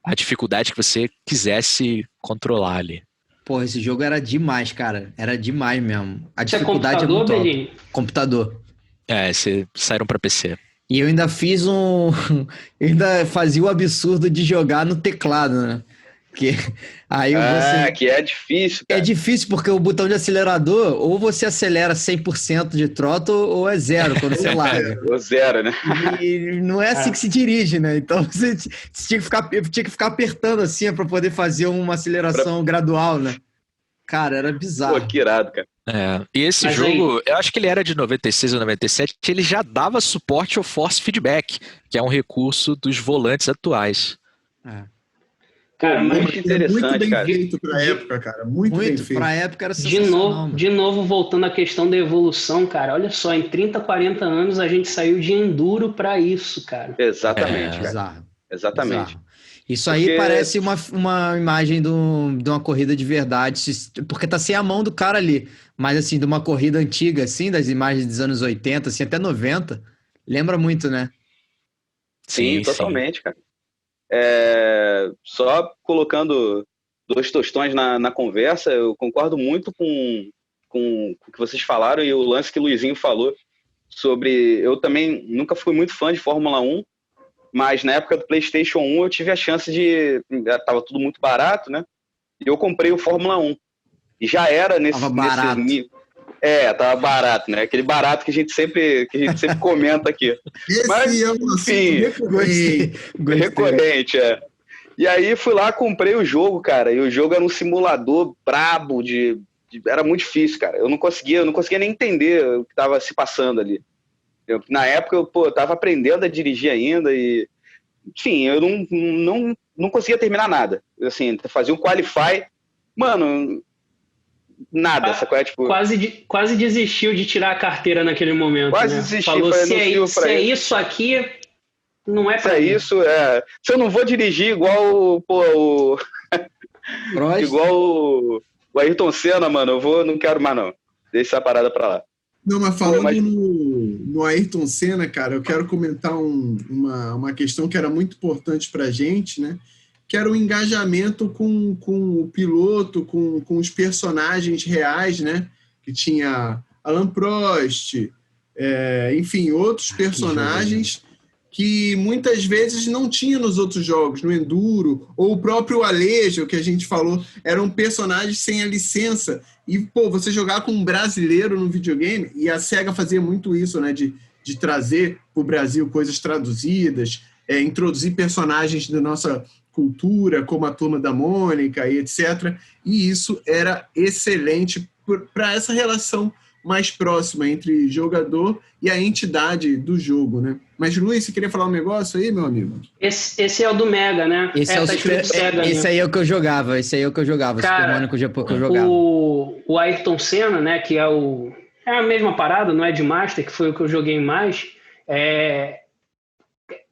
[SPEAKER 5] a dificuldade que você quisesse controlar ali.
[SPEAKER 3] Pô, esse jogo era demais, cara. Era demais mesmo. A
[SPEAKER 4] Isso
[SPEAKER 3] dificuldade
[SPEAKER 4] é computador,
[SPEAKER 3] muito alta.
[SPEAKER 4] Belinho?
[SPEAKER 3] Computador.
[SPEAKER 5] Saíram para PC.
[SPEAKER 3] E eu ainda fiz eu ainda fazia o absurdo de jogar no teclado, né? Que aí
[SPEAKER 1] que é difícil, cara.
[SPEAKER 3] É difícil porque o botão de acelerador, ou você acelera 100% de throttle, ou é zero quando você larga.
[SPEAKER 1] Ou zero, né?
[SPEAKER 3] E não é assim que se dirige, né? Então você tinha que ficar apertando assim para poder fazer uma aceleração gradual, né? Cara, era bizarro.
[SPEAKER 1] Pô, que irado, cara.
[SPEAKER 5] E esse jogo, eu acho que ele era de 96 ou 97, ele já dava suporte ao force feedback, que é um recurso dos volantes atuais.
[SPEAKER 4] Cara,
[SPEAKER 1] muito interessante,
[SPEAKER 2] muito bem
[SPEAKER 1] cara.
[SPEAKER 2] feito pra época, cara. Muito bem feito.
[SPEAKER 3] Pra época era sensacional.
[SPEAKER 4] De novo, voltando à questão da evolução, cara. Olha só, em 30, 40 anos a gente saiu de enduro pra isso, cara.
[SPEAKER 1] Exatamente, cara.
[SPEAKER 3] Bizarro.
[SPEAKER 1] Exatamente.
[SPEAKER 3] Bizarro. Isso aí parece uma imagem de uma corrida de verdade, porque tá sem a mão do cara ali. Mas assim, de uma corrida antiga, assim, das imagens dos anos 80, assim, até 90, lembra muito, né?
[SPEAKER 1] Sim, totalmente, cara. Só colocando 2 tostões na conversa, eu concordo muito com o que vocês falaram e o lance que o Luizinho falou sobre... Eu também nunca fui muito fã de Fórmula 1, mas na época do PlayStation 1 eu tive a chance de... Tava tudo muito barato, né? E eu comprei o Fórmula 1. E já era
[SPEAKER 3] Tava barato.
[SPEAKER 1] Tava barato, né? Aquele barato que a gente sempre comenta aqui.
[SPEAKER 2] Esse é um assunto
[SPEAKER 1] recorrente, E aí fui lá, comprei o jogo, cara. E o jogo era um simulador brabo era muito difícil, cara. Eu não conseguia nem entender o que tava se passando ali. Na época, eu tava aprendendo a dirigir ainda e... Enfim, eu não conseguia terminar nada. Assim, fazia um qualify... Mano... Nada, essa coisa, tipo...
[SPEAKER 4] Quase desistiu de tirar a carteira naquele momento.
[SPEAKER 1] Quase
[SPEAKER 4] né?
[SPEAKER 1] desistiu.
[SPEAKER 4] Falou, se é isso aqui, não é pra mim.
[SPEAKER 1] Se eu não vou dirigir igual igual o Ayrton Senna, mano, não quero mais não. Deixa essa parada pra lá.
[SPEAKER 2] Não, mas falando no Ayrton Senna, cara, eu quero comentar uma questão que era muito importante pra gente, né? Que era o engajamento com o piloto, com os personagens reais, né? Que tinha Alan Prost, enfim, outros personagens que muitas vezes não tinha nos outros jogos, no Enduro, ou o próprio Alejo, que a gente falou, era um personagem sem a licença. E, você jogar com um brasileiro no videogame, e a SEGA fazia muito isso, né? De trazer para o Brasil coisas traduzidas, introduzir personagens da nossa cultura, como a Turma da Mônica e etc. E isso era excelente para essa relação mais próxima entre jogador e a entidade do jogo, né? Mas, Luiz, você queria falar um negócio aí, meu amigo?
[SPEAKER 4] Esse é o do Mega, né?
[SPEAKER 3] Esse aí é o que eu jogava.
[SPEAKER 4] Cara,
[SPEAKER 3] Super Mônaco que eu jogava.
[SPEAKER 4] O Ayrton Senna, né? Que é a mesma parada, não é de Master, que foi o que eu joguei mais.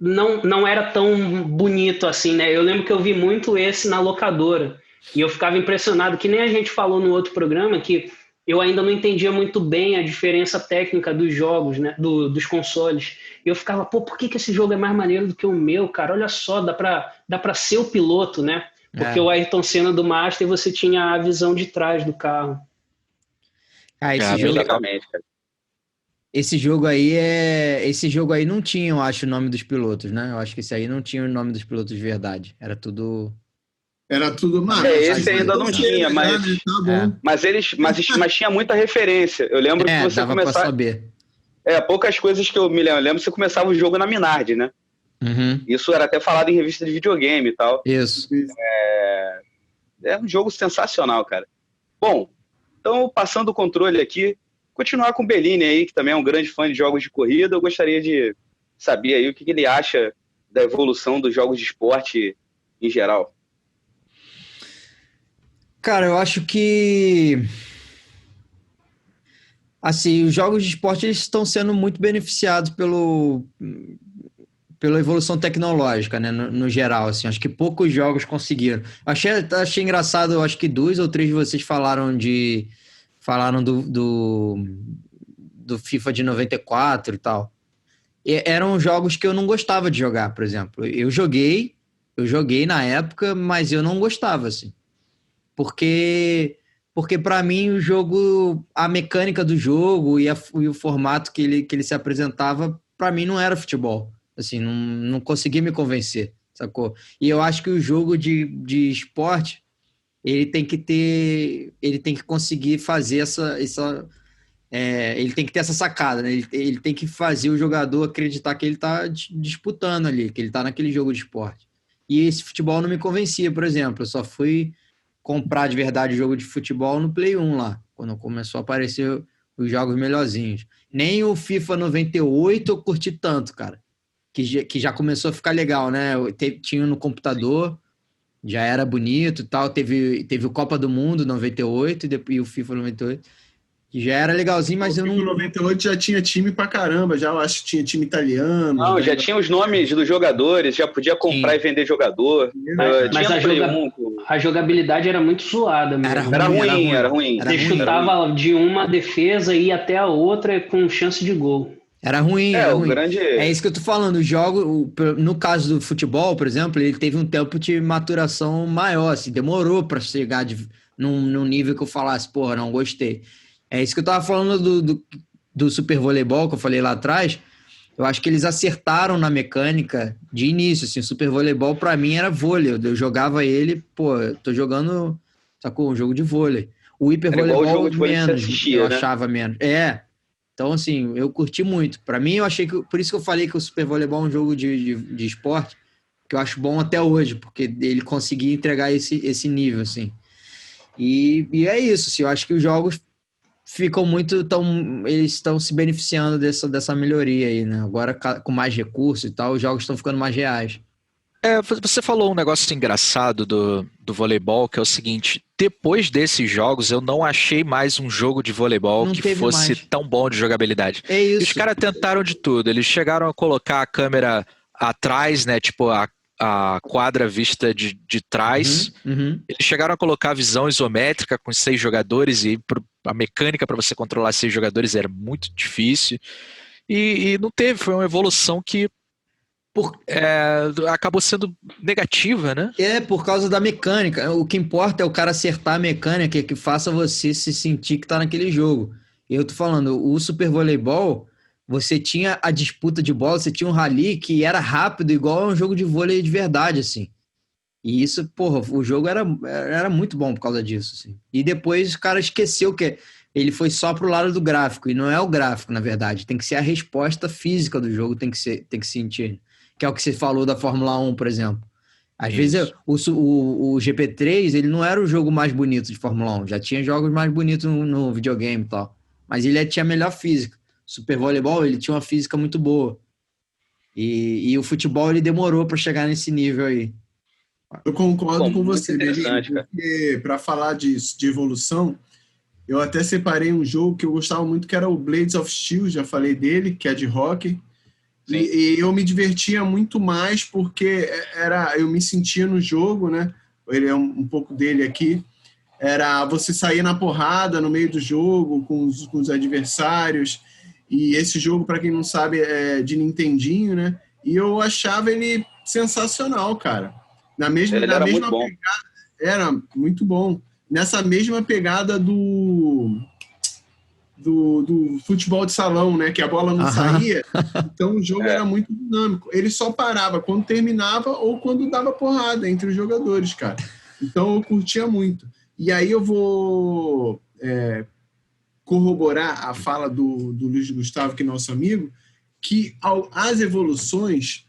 [SPEAKER 4] Não era tão bonito assim, né? Eu lembro que eu vi muito esse na locadora e eu ficava impressionado, que nem a gente falou no outro programa, que eu ainda não entendia muito bem a diferença técnica dos jogos, né? Dos consoles. E eu ficava, por que esse jogo é mais maneiro do que o meu, cara? Olha só, dá pra ser o piloto, né? Porque o Ayrton Senna do Master, você tinha a visão de trás do carro.
[SPEAKER 3] Esse jogo...
[SPEAKER 1] Exatamente, cara.
[SPEAKER 3] Esse jogo aí não tinha, eu acho, o nome dos pilotos, né? Eu acho que esse aí não tinha o nome dos pilotos de verdade. Era tudo.
[SPEAKER 2] Era tudo... Mano,
[SPEAKER 1] Esse ainda não tinha, mas...
[SPEAKER 2] Né? Tá bom.
[SPEAKER 1] Mas tinha muita referência. Eu lembro que você
[SPEAKER 3] dava pra
[SPEAKER 1] começava...
[SPEAKER 3] saber.
[SPEAKER 1] Poucas coisas que eu me lembro. Eu lembro que você começava o jogo na Minardi, né?
[SPEAKER 3] Uhum.
[SPEAKER 1] Isso era até falado em revista de videogame e tal.
[SPEAKER 3] Isso.
[SPEAKER 1] É um jogo sensacional, cara. Bom, então, passando o controle aqui, continuar com o Bellini aí, que também é um grande fã de jogos de corrida. Eu gostaria de saber aí o que ele acha da evolução dos jogos de esporte em geral.
[SPEAKER 3] Cara, eu acho que... Assim, os jogos de esporte eles estão sendo muito beneficiados pela evolução tecnológica, né, no geral, assim, acho que poucos jogos conseguiram. Achei engraçado, eu acho que 2 ou 3 de vocês falaram do FIFA de 94 e tal. Eram jogos que eu não gostava de jogar, por exemplo. Eu joguei na época, mas eu não gostava, assim. Porque para mim o jogo, a mecânica do jogo e o formato que ele se apresentava, para mim não era futebol. Assim, não conseguia me convencer, sacou? E eu acho que o jogo de esporte, ele tem que conseguir fazer ele tem que ter essa sacada, né? Ele tem que fazer o jogador acreditar que ele está disputando ali, que ele está naquele jogo de esporte. E esse futebol não me convencia, por exemplo. Eu só fui comprar de verdade jogo de futebol no Play 1 lá, quando começou a aparecer os jogos melhorzinhos. Nem o FIFA 98 eu curti tanto, cara. Que já começou a ficar legal, né? Tinha no computador, já era bonito e tal. Teve o Copa do Mundo 98 e o FIFA 98, que já era legalzinho, mas eu não...
[SPEAKER 2] No 98 já tinha time pra caramba, já eu acho que tinha time italiano.
[SPEAKER 1] Não, já tinha os nomes dos jogadores, já podia comprar e vender jogador.
[SPEAKER 4] Mas a jogabilidade era muito zoada mesmo.
[SPEAKER 1] Era ruim.
[SPEAKER 4] Você chutava de uma defesa e ia até a outra com chance de gol.
[SPEAKER 3] Era ruim, era ruim.
[SPEAKER 1] Grande...
[SPEAKER 3] É isso que eu tô falando. O jogo, no caso do futebol, por exemplo, ele teve um tempo de maturação maior, assim, demorou para chegar num nível que eu falasse, porra, não gostei. É isso que eu tava falando do Super Voleibol, que eu falei lá atrás. Eu acho que eles acertaram na mecânica de início, assim. O Super Voleibol, para mim, era vôlei. Eu jogava ele, eu tô jogando, sacou? Um jogo de vôlei. O Hiper Voleibol, menos, eu achava menos. Então, assim, eu curti muito. Para mim, eu achei que... Por isso que eu falei que o Super Voleibol é um jogo de esporte que eu acho bom até hoje, porque ele conseguia entregar esse nível, assim. E é isso, assim, eu acho que os jogos ficam eles estão se beneficiando dessa melhoria aí, né? Agora, com mais recursos e tal, os jogos estão ficando mais reais.
[SPEAKER 5] Você falou um negócio engraçado do voleibol, que é o seguinte: depois desses jogos, eu não achei mais um jogo de voleibol que fosse tão bom de jogabilidade.
[SPEAKER 3] É isso.
[SPEAKER 5] Os caras tentaram de tudo. Eles chegaram a colocar a câmera atrás, né? Tipo, a quadra vista de trás.
[SPEAKER 3] Uhum.
[SPEAKER 5] Eles chegaram a colocar a visão isométrica com 6 jogadores e a mecânica para você controlar 6 jogadores era muito difícil. E não teve, foi uma evolução que acabou sendo negativa, né?
[SPEAKER 3] Por causa da mecânica. O que importa é o cara acertar a mecânica que faça você se sentir que tá naquele jogo. Eu tô falando, o Super Voleibol, você tinha a disputa de bola, você tinha um rally que era rápido, igual a um jogo de vôlei de verdade, assim. E isso, o jogo era muito bom por causa disso, assim. E depois o cara esqueceu que ele foi só pro lado do gráfico, e não é o gráfico, na verdade. Tem que ser a resposta física do jogo, tem que sentir. Que é o que você falou da Fórmula 1, por exemplo. Às vezes o GP3, ele não era o jogo mais bonito de Fórmula 1, já tinha jogos mais bonitos no videogame e tal. Mas ele tinha a melhor física. Super Voleibol, ele tinha uma física muito boa. E o futebol, ele demorou para chegar nesse nível aí.
[SPEAKER 2] Eu concordo com você, Belinho, porque para falar de evolução, eu até separei um jogo que eu gostava muito, que era o Blades of Steel, já falei dele, que é de hockey. E eu me divertia muito mais porque eu me sentia no jogo, né? Ele é um pouco dele aqui. Era você sair na porrada no meio do jogo com os adversários. E esse jogo, para quem não sabe, é de Nintendinho, né? E eu achava ele sensacional, cara.
[SPEAKER 1] Ele era muito bom.
[SPEAKER 2] Era muito bom. Nessa mesma pegada do do futebol de salão, né? Que a bola não saía, então o jogo era muito dinâmico. Ele só parava quando terminava ou quando dava porrada entre os jogadores, cara. Então eu curtia muito. E aí eu vou corroborar a fala do Luiz Gustavo, que é nosso amigo, que as evoluções,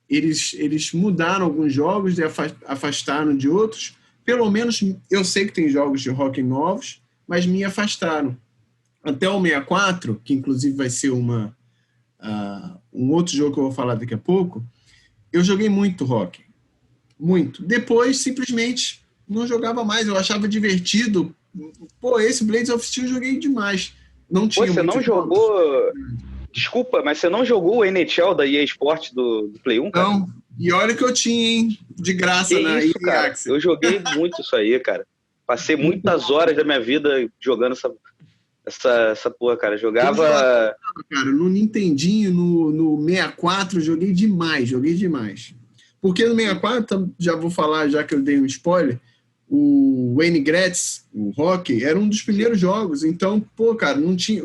[SPEAKER 2] eles mudaram alguns jogos e afastaram de outros. Pelo menos eu sei que tem jogos de Rock novos, mas me afastaram. Até o 64, que inclusive vai ser um outro jogo que eu vou falar daqui a pouco, eu joguei muito Rock. Muito. Depois, simplesmente, não jogava mais. Eu achava divertido. Pô, esse Blades of Steel eu joguei demais. Não tinha
[SPEAKER 1] Você não jogou... Desculpa, mas você não jogou o NHL da EA Sports do Play 1, cara?
[SPEAKER 2] Não. E olha que eu tinha, hein? De graça
[SPEAKER 1] Que
[SPEAKER 2] na
[SPEAKER 1] isso,
[SPEAKER 2] EA
[SPEAKER 1] cara?
[SPEAKER 2] Access.
[SPEAKER 1] Eu joguei muito isso aí, cara. Passei muitas horas da minha vida jogando essa porra, cara. Jogava...
[SPEAKER 2] Cara, no Nintendinho, no 64, joguei demais. Porque no 64, já vou falar, já que eu dei um spoiler, o Wayne Gretzky, o Hockey, era um dos primeiros jogos. Então, pô, cara, não tinha...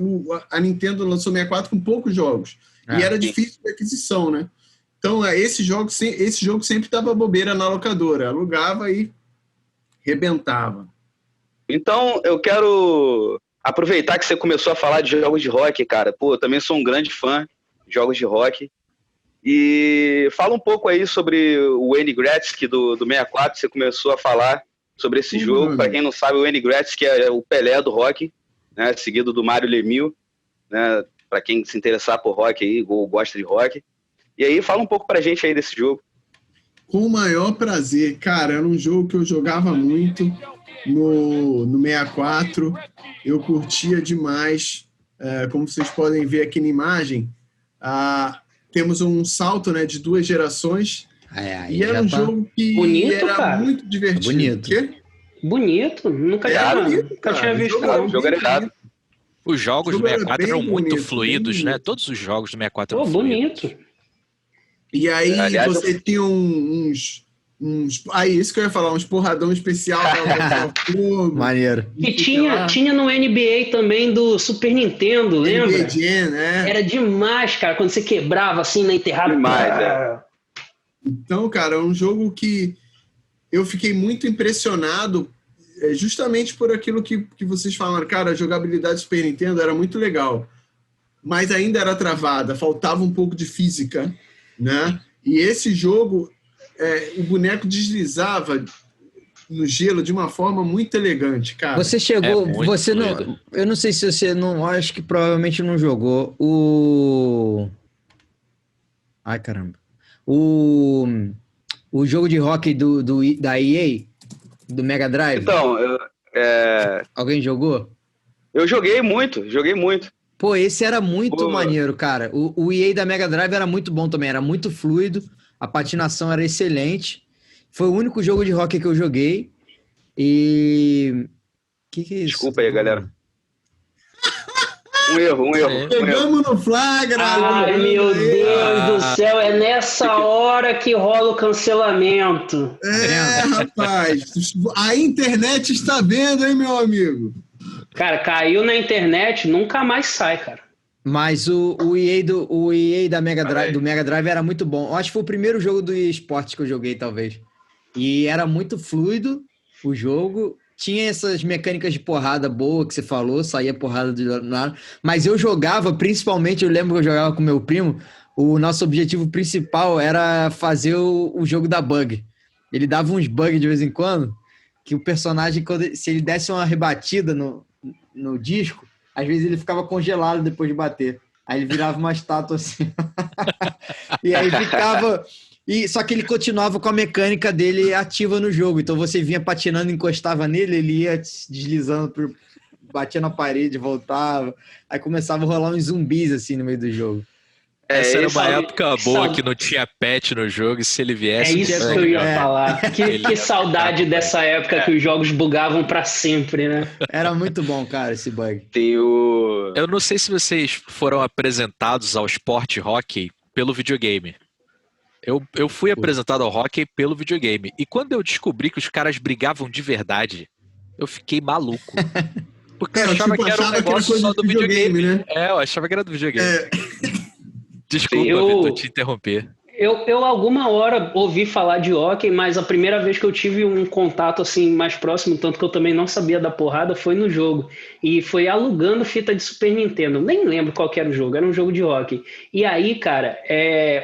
[SPEAKER 2] A Nintendo lançou 64 com poucos jogos. E era difícil de aquisição, né? Então, esse jogo sempre tava bobeira na locadora. Alugava e rebentava.
[SPEAKER 1] Então, eu quero aproveitar que você começou a falar de jogos de rock, cara. Pô, eu também sou um grande fã de jogos de rock. E fala um pouco aí sobre o Wayne Gretzky do 64. Você começou a falar sobre esse jogo. Para quem não sabe, o Wayne Gretzky é o Pelé do rock, né? Seguido do Mário Lemieux, né? Para quem se interessar por rock aí, ou gosta de rock. E aí, fala um pouco pra gente aí desse jogo.
[SPEAKER 2] Com o maior prazer. Cara, era um jogo que eu jogava muito no 64. Eu curtia demais. Como vocês podem ver aqui na imagem, temos um salto, né, de 2 gerações. E era um jogo que
[SPEAKER 4] bonito,
[SPEAKER 2] era
[SPEAKER 4] cara.
[SPEAKER 2] muito divertido.
[SPEAKER 3] Bonito.
[SPEAKER 2] Quê?
[SPEAKER 4] Bonito. Nunca tinha visto, não.
[SPEAKER 1] O jogo era irado.
[SPEAKER 5] Os jogos do 64 eram muito
[SPEAKER 2] bonito,
[SPEAKER 5] fluidos, né? Todos os jogos do 64
[SPEAKER 4] Pô,
[SPEAKER 5] eram fluidos.
[SPEAKER 4] bonito.
[SPEAKER 2] E aí
[SPEAKER 1] Aliás,
[SPEAKER 2] você tinha uns... Aí, isso que eu ia falar, uns porradão especial pra fogo.
[SPEAKER 3] Maneiro.
[SPEAKER 4] E tinha no NBA também do Super Nintendo, lembra?
[SPEAKER 2] NBA Jam, né?
[SPEAKER 4] Era demais, cara, quando você quebrava assim na enterrada.
[SPEAKER 1] Demais,
[SPEAKER 2] Então, cara, é um jogo que eu fiquei muito impressionado justamente por aquilo que vocês falaram. Cara, a jogabilidade do Super Nintendo era muito legal, mas ainda era travada, faltava um pouco de física, né? E esse jogo, o boneco deslizava no gelo de uma forma muito elegante, cara.
[SPEAKER 3] Você chegou, você
[SPEAKER 5] fluido.
[SPEAKER 3] não, eu não sei se você não, acho que provavelmente não jogou o... Ai, caramba. O jogo de hockey da EA, do Mega Drive.
[SPEAKER 1] Então,
[SPEAKER 3] Alguém jogou?
[SPEAKER 1] eu joguei muito.
[SPEAKER 3] Pô, esse era muito
[SPEAKER 1] Pô.
[SPEAKER 3] maneiro, cara. O EA da Mega Drive era muito bom também, era muito fluido, a patinação era excelente. Foi o único jogo de hockey que eu joguei. E... Que é isso?
[SPEAKER 1] Desculpa aí, galera. Um erro.
[SPEAKER 2] Pegamos no flagra.
[SPEAKER 4] Ai, meu Deus do céu, é nessa hora que rola o cancelamento.
[SPEAKER 2] Rapaz, a internet está vendo, hein, meu amigo?
[SPEAKER 4] Cara, caiu na internet, nunca mais sai, cara.
[SPEAKER 3] Mas o EA da Mega Drive, do Mega Drive era muito bom. Eu acho que foi o primeiro jogo do EA Sports que eu joguei, talvez. E era muito fluido o jogo. Tinha essas mecânicas de porrada boa que você falou, saía porrada do nada. Mas eu jogava, principalmente, eu lembro que eu jogava com meu primo, o nosso objetivo principal era fazer o jogo da bug. Ele dava uns bugs de vez em quando, que o personagem, se ele desse uma rebatida no disco, às vezes ele ficava congelado depois de bater. Aí ele virava uma estátua assim. E aí ficava... Só que ele continuava com a mecânica dele ativa no jogo. Então você vinha patinando, encostava nele, ele ia deslizando, batia na parede, voltava. Aí começava a rolar uns zumbis assim no meio do jogo.
[SPEAKER 5] Essa era uma
[SPEAKER 1] esse-
[SPEAKER 5] época boa que não tinha patch no jogo, e se ele
[SPEAKER 4] É
[SPEAKER 5] viesse...
[SPEAKER 4] isso
[SPEAKER 5] tinha
[SPEAKER 4] que eu ia
[SPEAKER 5] bug.
[SPEAKER 4] falar.
[SPEAKER 5] Ele
[SPEAKER 4] Que
[SPEAKER 5] ia
[SPEAKER 4] saudade
[SPEAKER 5] ficar
[SPEAKER 4] dessa época que os jogos bugavam pra sempre, né?
[SPEAKER 3] Era muito bom, cara, esse bug.
[SPEAKER 1] Tem o...
[SPEAKER 5] Eu não sei se vocês foram apresentados ao esporte hockey pelo videogame. Eu fui apresentado ao hockey pelo videogame. E quando eu descobri que os caras brigavam de verdade, eu fiquei maluco. Porque eu achava que era um negócio
[SPEAKER 2] coisa
[SPEAKER 5] só
[SPEAKER 2] de
[SPEAKER 5] do videogame.
[SPEAKER 2] né?
[SPEAKER 5] Eu achava que era do videogame. Desculpa,
[SPEAKER 4] Eu-
[SPEAKER 5] Vitor, te interromper.
[SPEAKER 4] Eu alguma hora ouvi falar de hóquei, mas a primeira vez que eu tive um contato assim mais próximo, tanto que eu também não sabia da porrada, foi no jogo. E foi alugando fita de Super Nintendo. Nem lembro qual que era o jogo, era um jogo de hóquei. E aí, cara,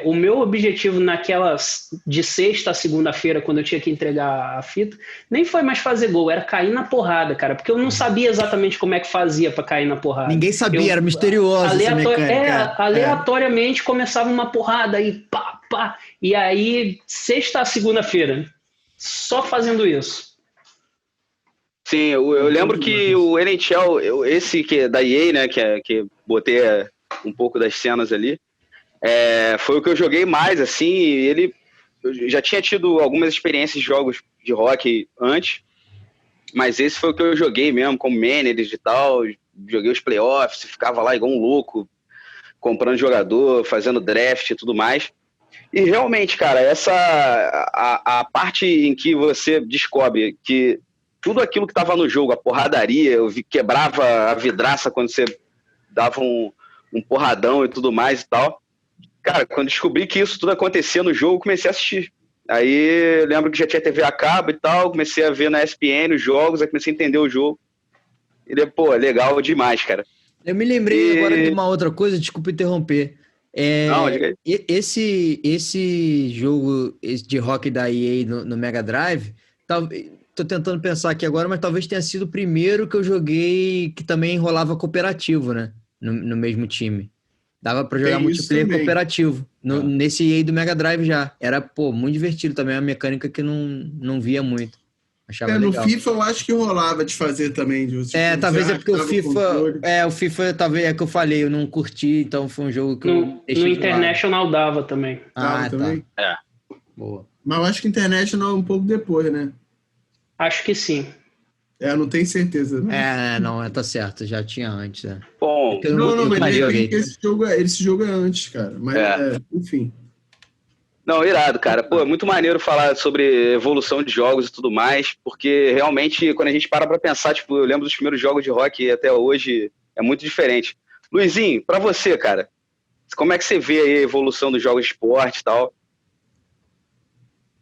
[SPEAKER 4] o meu objetivo naquelas de sexta a segunda-feira, quando eu tinha que entregar a fita, nem foi mais fazer gol, era cair na porrada, cara, porque eu não sabia exatamente como é que fazia pra cair na porrada.
[SPEAKER 3] Ninguém sabia, era misterioso essa mecânica.
[SPEAKER 4] Aleatoriamente começava uma porrada e pá, pá. E aí, sexta a segunda-feira, só fazendo isso.
[SPEAKER 1] Sim, eu lembro que o NHL, esse que é da EA, né, que botei um pouco das cenas ali, foi o que eu joguei mais, assim, eu já tinha tido algumas experiências de jogos de hockey antes, mas esse foi o que eu joguei mesmo, como manager e tal, joguei os playoffs, ficava lá igual um louco, comprando jogador, fazendo draft e tudo mais. E realmente, cara, a parte em que você descobre que tudo aquilo que estava no jogo, a porradaria, quebrava a vidraça quando você dava um porradão e tudo mais e tal. Cara, quando descobri que isso tudo acontecia no jogo, comecei a assistir. Aí eu lembro que já tinha TV a cabo e tal, comecei a ver na ESPN os jogos, aí comecei a entender o jogo. E depois, legal demais, cara.
[SPEAKER 3] Eu me lembrei agora de uma outra coisa, desculpa interromper.
[SPEAKER 1] Não, diga aí.
[SPEAKER 3] Esse jogo de hockey da EA no Mega Drive, tô tentando pensar aqui agora, mas talvez tenha sido o primeiro que eu joguei que também rolava cooperativo, né? No mesmo time. Dava pra jogar multiplayer cooperativo. Nesse EA do Mega Drive já. Era, muito divertido também, uma mecânica que não via muito. Achava legal.
[SPEAKER 2] No FIFA eu acho que rolava de fazer também.
[SPEAKER 3] Talvez é porque o FIFA talvez é que eu falei, eu não curti, então foi um jogo que eu deixei
[SPEAKER 4] no
[SPEAKER 3] de lado.
[SPEAKER 4] International dava também.
[SPEAKER 2] Também?
[SPEAKER 1] É.
[SPEAKER 3] Boa.
[SPEAKER 2] Mas eu acho que International é um pouco depois, né?
[SPEAKER 4] Acho que sim.
[SPEAKER 2] Não tenho certeza. Né?
[SPEAKER 3] Tá certo, já tinha antes.
[SPEAKER 1] Bom,
[SPEAKER 2] mas esse jogo é antes, cara. Mas, enfim.
[SPEAKER 1] Não, irado, cara. Pô, é muito maneiro falar sobre evolução de jogos e tudo mais, porque realmente, quando a gente para pra pensar, tipo, eu lembro dos primeiros jogos de rock e até hoje é muito diferente. Luizinho, pra você, cara, como é que você vê aí a evolução dos jogos de esporte e tal?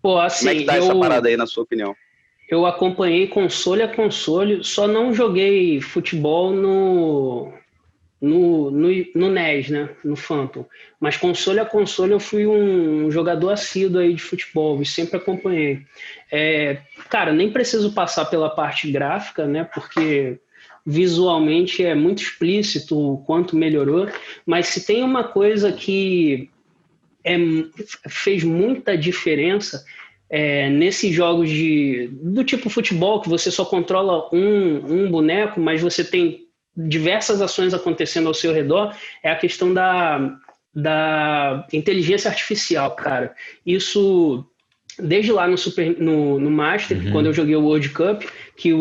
[SPEAKER 4] Pô, assim,
[SPEAKER 1] como é que tá essa parada aí, na sua opinião?
[SPEAKER 4] Eu acompanhei console a console, só não joguei futebol no NES, né? No Phantom. Mas console a console eu fui um jogador assíduo aí de futebol e sempre acompanhei. Cara, nem preciso passar pela parte gráfica, né? Porque visualmente é muito explícito o quanto melhorou, mas se tem uma coisa que fez muita diferença nesses jogos do tipo futebol, que você só controla um boneco, mas você tem diversas ações acontecendo ao seu redor, é a questão da inteligência artificial, cara. Isso, desde lá no Master, quando eu joguei o World Cup, que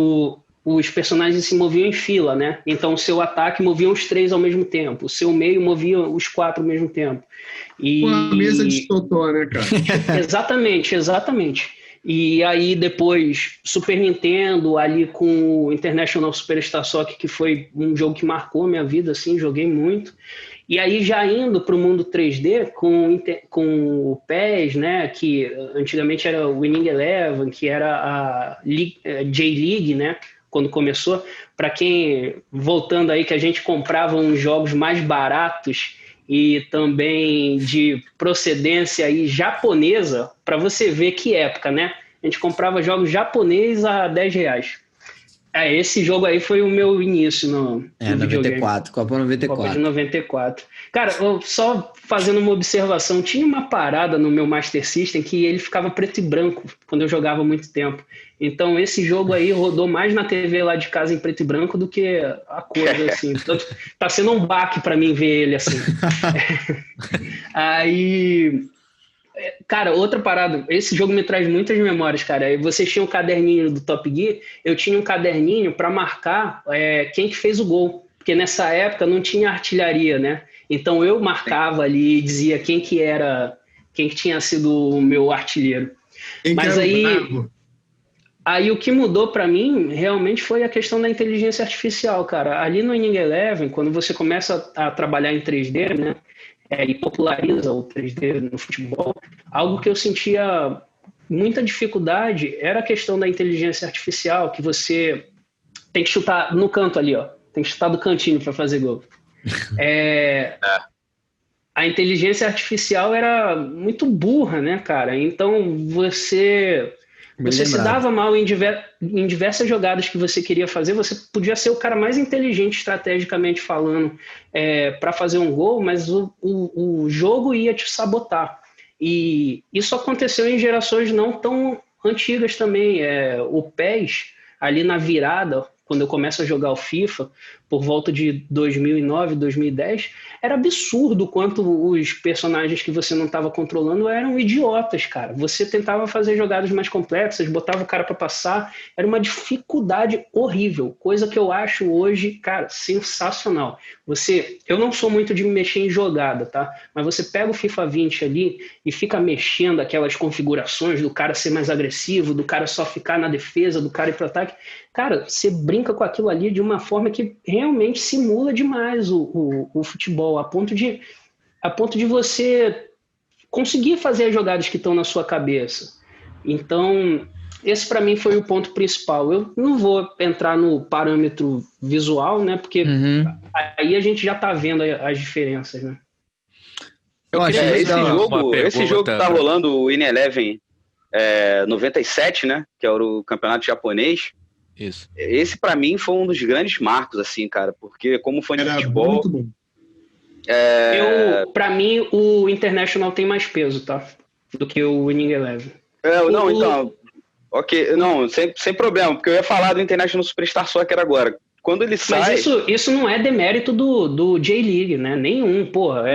[SPEAKER 4] os personagens se moviam em fila, né? Então o seu ataque movia os 3 ao mesmo tempo, o seu meio movia os 4 ao mesmo tempo.
[SPEAKER 2] Uma mesa de totó, né, cara?
[SPEAKER 4] Exatamente. E aí depois Super Nintendo, ali com o International Superstar Soccer, que foi um jogo que marcou a minha vida, assim, joguei muito. E aí já indo para o mundo 3D com o PES, né, que antigamente era o Winning Eleven, que era a J-League, né, quando começou. Para quem, voltando aí, que a gente comprava uns jogos mais baratos e também de procedência aí japonesa, para você ver que época, né? A gente comprava jogos japoneses a R$10. Esse jogo aí foi o meu início no
[SPEAKER 3] 94, Copa 94.
[SPEAKER 4] Copa de 94. Cara, só fazendo uma observação, tinha uma parada no meu Master System que ele ficava preto e branco quando eu jogava muito tempo. Então esse jogo aí rodou mais na TV lá de casa em preto e branco do que a cor, assim. Tanto, tá sendo um baque para mim ver ele assim. Aí... Cara, outra parada, esse jogo me traz muitas memórias, cara. Vocês tinham um caderninho do Top Gear, eu tinha um caderninho para marcar quem que fez o gol, porque nessa época não tinha artilharia, né? Então eu marcava ali e dizia quem que tinha sido o meu artilheiro. Mas aí... Aí o que mudou para mim realmente foi a questão da inteligência artificial, cara. Ali no Inning Eleven, quando você começa a trabalhar em 3D, né, e populariza o 3D no futebol, algo que eu sentia muita dificuldade era a questão da inteligência artificial, que você tem que chutar no canto ali, ó. Tem que chutar do cantinho para fazer gol. A inteligência artificial era muito burra, né, cara? Então você se dava mal em diversas jogadas que você queria fazer. Você podia ser o cara mais inteligente estrategicamente falando para fazer um gol, mas o jogo ia te sabotar. E isso aconteceu em gerações não tão antigas também. O PES, ali na virada, quando eu começo a jogar o FIFA, por volta de 2009, 2010, era absurdo quanto os personagens que você não estava controlando eram idiotas, cara. Você tentava fazer jogadas mais complexas, botava o cara para passar, era uma dificuldade horrível, coisa que eu acho hoje, cara, sensacional. Eu não sou muito de mexer em jogada, tá? Mas você pega o FIFA 20 ali e fica mexendo aquelas configurações do cara ser mais agressivo, do cara só ficar na defesa, do cara ir pro ataque. Cara, você brinca com aquilo ali de uma forma que realmente simula demais o futebol, a ponto de você conseguir fazer as jogadas que estão na sua cabeça. Então, esse para mim foi o ponto principal. Eu não vou entrar no parâmetro visual, né? Porque aí a gente já tá vendo as diferenças, né?
[SPEAKER 5] Eu acho
[SPEAKER 1] esse jogo que tá rolando, o In Eleven 97, né? Que é o campeonato japonês.
[SPEAKER 5] Isso.
[SPEAKER 1] Esse, pra mim, foi um dos grandes marcos, assim, cara, porque como fã de futebol...
[SPEAKER 2] Muito bom.
[SPEAKER 4] Pra mim, o International tem mais peso, tá? Do que o Winning Eleven.
[SPEAKER 1] Então... Ok, não, sem problema, porque eu ia falar do International Superstar Soccer agora. Quando ele sai...
[SPEAKER 4] Mas isso não é demérito do J-League, né? Nenhum, porra.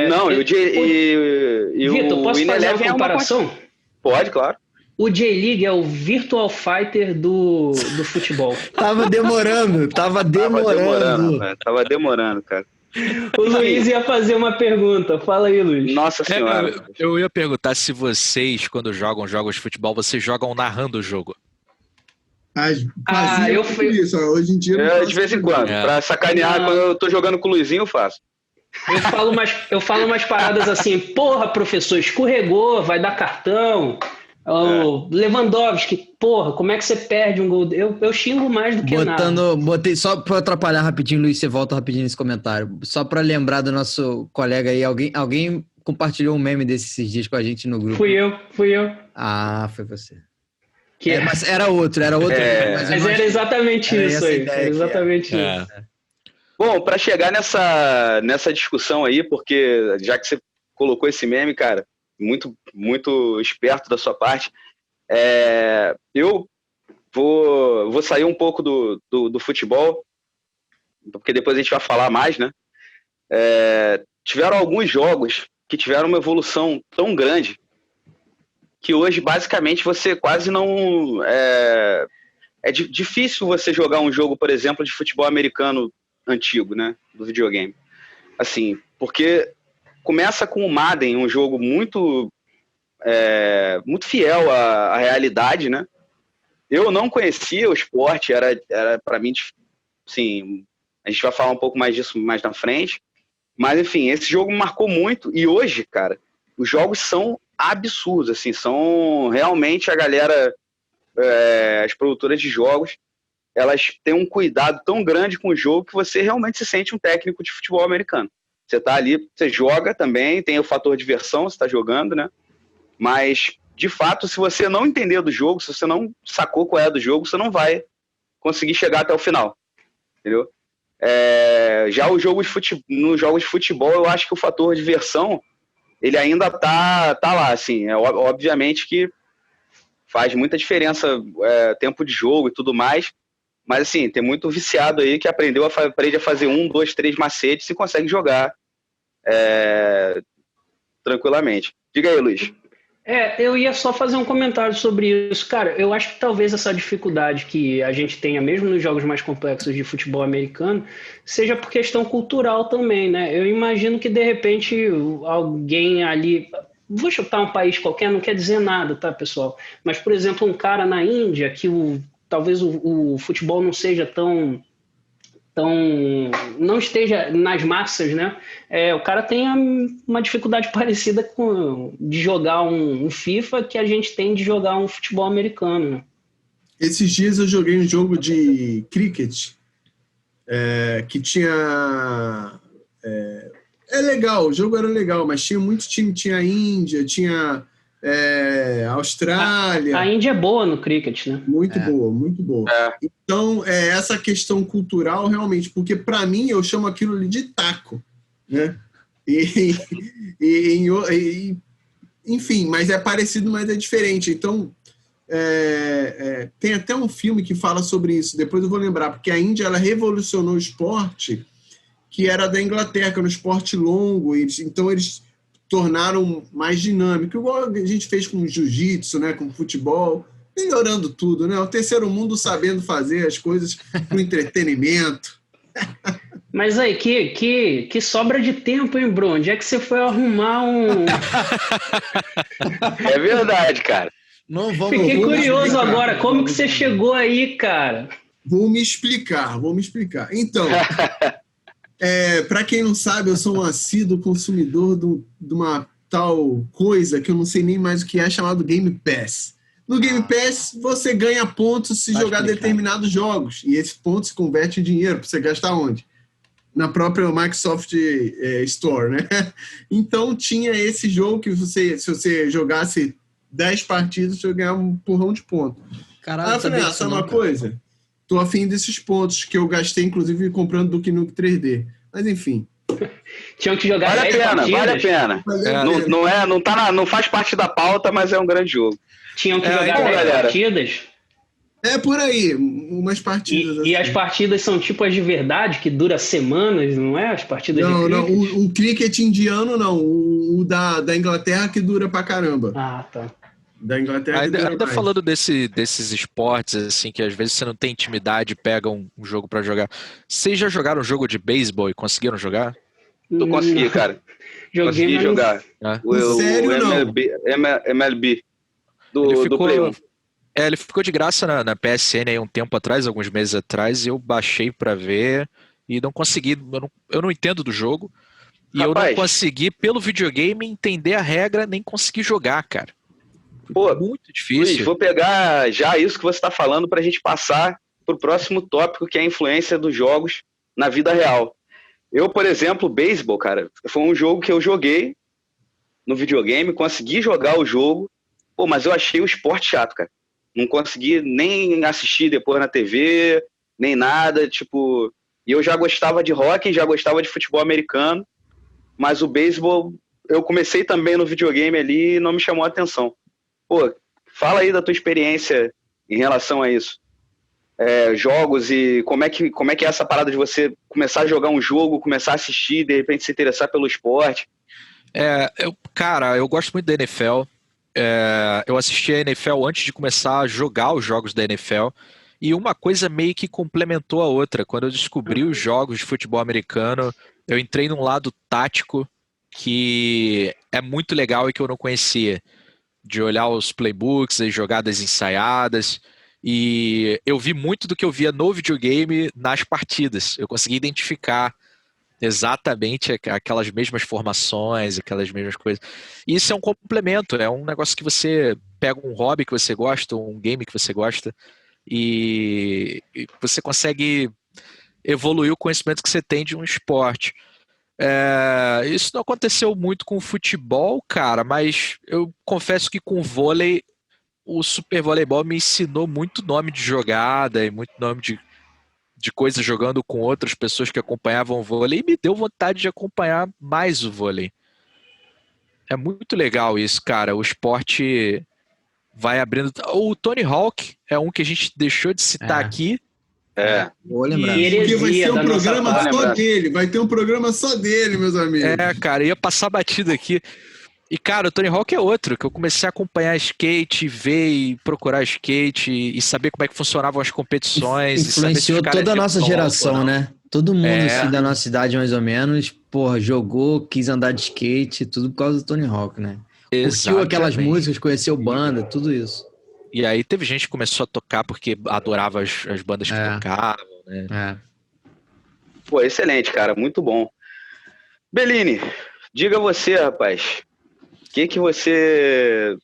[SPEAKER 4] Vitor, posso fazer uma comparação?
[SPEAKER 1] Pode, claro.
[SPEAKER 4] O J-League é o Virtual Fighter do futebol.
[SPEAKER 3] Tava demorando.
[SPEAKER 1] Tava demorando, cara.
[SPEAKER 4] O Luiz ia fazer uma pergunta. Fala aí, Luiz.
[SPEAKER 1] Nossa senhora.
[SPEAKER 5] Eu ia perguntar se vocês, quando jogam jogos de futebol, vocês jogam narrando o jogo.
[SPEAKER 2] Eu fiz isso. Hoje em dia
[SPEAKER 1] de vez em quando. Pra sacanear, quando eu tô jogando com o Luizinho, eu faço.
[SPEAKER 4] Eu falo umas paradas assim, porra, professor, escorregou, vai dar cartão. Lewandowski, porra, como é que você perde um gol? Eu xingo mais do que nada.
[SPEAKER 3] Botei só pra atrapalhar rapidinho, Luiz, você volta rapidinho nesse comentário. Só pra lembrar do nosso colega aí, alguém compartilhou um meme esses dias com a gente no grupo.
[SPEAKER 4] Fui eu.
[SPEAKER 3] Ah, foi você.
[SPEAKER 4] Mas
[SPEAKER 3] era outro.
[SPEAKER 4] Mas era exatamente isso aí. Era exatamente isso.
[SPEAKER 1] Bom, pra chegar nessa discussão aí, porque já que você colocou esse meme, cara, muito, muito esperto da sua parte. Eu vou sair um pouco do futebol, porque depois a gente vai falar mais, né? Tiveram alguns jogos que tiveram uma evolução tão grande que hoje, basicamente, você quase não... difícil você jogar um jogo, por exemplo, de futebol americano antigo, né? Do videogame. Assim, porque... Começa com o Madden, um jogo muito fiel à realidade, né? Eu não conhecia o esporte, era para mim, assim, a gente vai falar um pouco mais disso mais na frente, mas enfim, esse jogo me marcou muito e hoje, cara, os jogos são absurdos, assim, são realmente a galera, as produtoras de jogos, elas têm um cuidado tão grande com o jogo que você realmente se sente um técnico de futebol americano. Você tá ali, você joga também, tem o fator diversão, você tá jogando, né? Mas, de fato, se você não entender do jogo, se você não sacou qual é do jogo, você não vai conseguir chegar até o final, entendeu? Já nos jogos de futebol, eu acho que o fator diversão, ele ainda tá lá, assim. Obviamente que faz muita diferença tempo de jogo e tudo mais, mas, assim, tem muito viciado aí que aprende a fazer 1, 2, 3 macetes e consegue jogar tranquilamente. Diga aí, Luiz.
[SPEAKER 4] Eu ia só fazer um comentário sobre isso. Cara, eu acho que talvez essa dificuldade que a gente tenha, mesmo nos jogos mais complexos de futebol americano, seja por questão cultural também, né? Eu imagino que, de repente, alguém ali... Vou chutar um país qualquer, não quer dizer nada, tá, pessoal? Mas, por exemplo, um cara na Índia que talvez o futebol não seja tão não esteja nas massas, né? O cara tem uma dificuldade parecida de jogar um FIFA que a gente tem de jogar um futebol americano, né?
[SPEAKER 2] Esses dias eu joguei um jogo de cricket que tinha... É legal, o jogo era legal, mas tinha muito time, tinha a Índia, tinha a Austrália.
[SPEAKER 4] A Índia é boa no cricket, né?
[SPEAKER 2] Muito boa, muito boa. Então, essa questão cultural, realmente, porque para mim eu chamo aquilo ali de taco, né? Enfim, mas é parecido, mas é diferente. Então, tem até um filme que fala sobre isso, depois eu vou lembrar, porque a Índia ela revolucionou o esporte que era da Inglaterra, que era um esporte longo, então eles tornaram mais dinâmico, igual a gente fez com o jiu-jitsu, né, com o futebol, melhorando tudo, né? O terceiro mundo sabendo fazer as coisas para o entretenimento.
[SPEAKER 4] Mas aí, que sobra de tempo, hein, Bruno? Onde é que você foi arrumar um...
[SPEAKER 1] É verdade, cara.
[SPEAKER 3] Não vamos.
[SPEAKER 4] Fiquei curioso agora, como que você chegou aí, cara?
[SPEAKER 2] Vou me explicar. Então, para quem não sabe, eu sou um assíduo consumidor de uma tal coisa que eu não sei nem mais o que é, chamado Game Pass. No Game Pass, você ganha pontos se jogar determinados jogos. E esses pontos se convertem em dinheiro para você gastar onde? Na própria Microsoft Store, né? Então, tinha esse jogo que se você jogasse 10 partidas, você ganhava um porrão de pontos.
[SPEAKER 3] Caralho,
[SPEAKER 2] Aí eu falei, sabe uma coisa? Tô afim desses pontos que eu gastei, inclusive, comprando Duke Nukem 3D. Mas, enfim.
[SPEAKER 4] Tinham que jogar
[SPEAKER 1] Vale a pena. Não faz parte da pauta, mas é um grande jogo.
[SPEAKER 4] Tinham que jogar 10 partidas?
[SPEAKER 2] É por aí, umas partidas.
[SPEAKER 4] E as partidas são tipo as de verdade, que dura semanas, não é? As partidas de cricket?
[SPEAKER 2] Não, o cricket indiano não. O da Inglaterra que dura pra caramba.
[SPEAKER 4] Ah, tá.
[SPEAKER 2] Da Inglaterra
[SPEAKER 5] ainda falando desses esportes, assim, que às vezes você não tem intimidade e pega um jogo pra jogar. Vocês já jogaram um jogo de beisebol e conseguiram jogar?
[SPEAKER 1] Eu consegui, cara. Consegui jogar.
[SPEAKER 2] Sério, não?
[SPEAKER 1] MLB do Play 1.
[SPEAKER 5] Ele ficou de graça na PSN aí um tempo atrás, alguns meses atrás, e eu baixei pra ver e não consegui. Eu não entendo do jogo. E
[SPEAKER 1] Rapaz,
[SPEAKER 5] eu não consegui, pelo videogame, entender a regra, nem conseguir jogar, cara.
[SPEAKER 1] Pô,
[SPEAKER 5] muito difícil.
[SPEAKER 1] Luiz, vou pegar já isso que você está falando para a gente passar para o próximo tópico, que é a influência dos jogos na vida real. Eu, por exemplo, beisebol, cara, foi um jogo que eu joguei no videogame, consegui jogar o jogo, mas eu achei o esporte chato, cara. Não consegui nem assistir depois na TV, nem nada, tipo... E eu já gostava de hóquei, já gostava de futebol americano, mas o beisebol, eu comecei também no videogame ali e não me chamou a atenção. Pô, fala aí da tua experiência em relação a isso. Jogos e como é que é essa parada de você começar a jogar um jogo, começar a assistir, de repente se interessar pelo esporte.
[SPEAKER 5] Cara, eu gosto muito da NFL. Eu assisti a NFL antes de começar a jogar os jogos da NFL. E uma coisa meio que complementou a outra. Quando eu descobri os jogos de futebol americano, eu entrei num lado tático que é muito legal e que eu não conhecia. De olhar os playbooks, as jogadas ensaiadas, e eu vi muito do que eu via no videogame nas partidas. Eu consegui identificar exatamente aquelas mesmas formações, aquelas mesmas coisas. E isso é um complemento, é um negócio que você pega um hobby que você gosta, um game que você gosta, e você consegue evoluir o conhecimento que você tem de um esporte. Isso não aconteceu muito com o futebol, cara, mas eu confesso que com o vôlei, o Super Voleibol me ensinou muito nome de jogada e muito nome de coisas jogando com outras pessoas que acompanhavam o vôlei, e me deu vontade de acompanhar mais o vôlei. É muito legal isso, cara. O esporte vai abrindo. O Tony Hawk é um que a gente deixou de citar aqui.
[SPEAKER 3] Vou lembrar.
[SPEAKER 2] Porque vai ter um programa só dele. Vai ter um programa só dele, meus amigos.
[SPEAKER 5] Cara, ia passar batido aqui. E, cara, o Tony Hawk é outro, que eu comecei a acompanhar skate, ver e procurar skate e saber como é que funcionavam as competições.
[SPEAKER 3] Influenciou toda a nossa geração, né? Todo mundo assim, da nossa idade, mais ou menos, jogou, quis andar de skate, tudo por causa do Tony Hawk, né? Curtiu aquelas músicas, conheceu banda, tudo isso.
[SPEAKER 5] E aí teve gente que começou a tocar porque adorava as bandas que tocavam, né?
[SPEAKER 1] Pô, excelente, cara, muito bom. Bellini, diga você, rapaz, o que você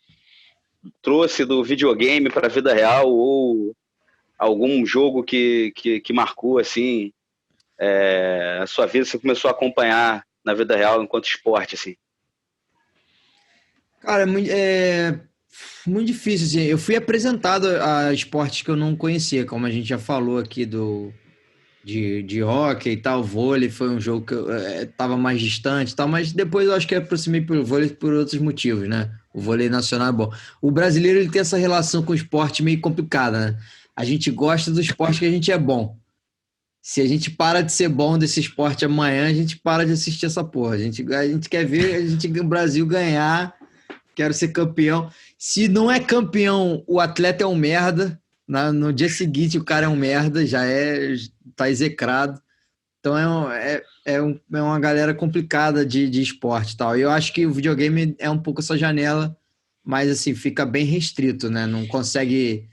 [SPEAKER 1] trouxe do videogame para a vida real ou algum jogo que marcou assim a sua vida, você começou a acompanhar na vida real enquanto esporte, assim?
[SPEAKER 3] Cara, muito difícil, assim. Eu fui apresentado a esportes que eu não conhecia, como a gente já falou aqui de hóquei e tal, vôlei foi um jogo que eu tava mais distante e tal, mas depois eu acho que eu aproximei pelo vôlei por outros motivos, né? O vôlei nacional é bom. O brasileiro, ele tem essa relação com o esporte meio complicada, né? A gente gosta do esporte que a gente é bom. Se a gente para de ser bom desse esporte amanhã, a gente para de assistir essa porra. A gente quer ver o Brasil ganhar, quero ser campeão. Se não é campeão, o atleta é um merda. No dia seguinte, o cara é um merda, tá execrado. Então é uma galera complicada de esporte e tal. E eu acho que o videogame é um pouco essa janela, mas assim, fica bem restrito, né? Não consegue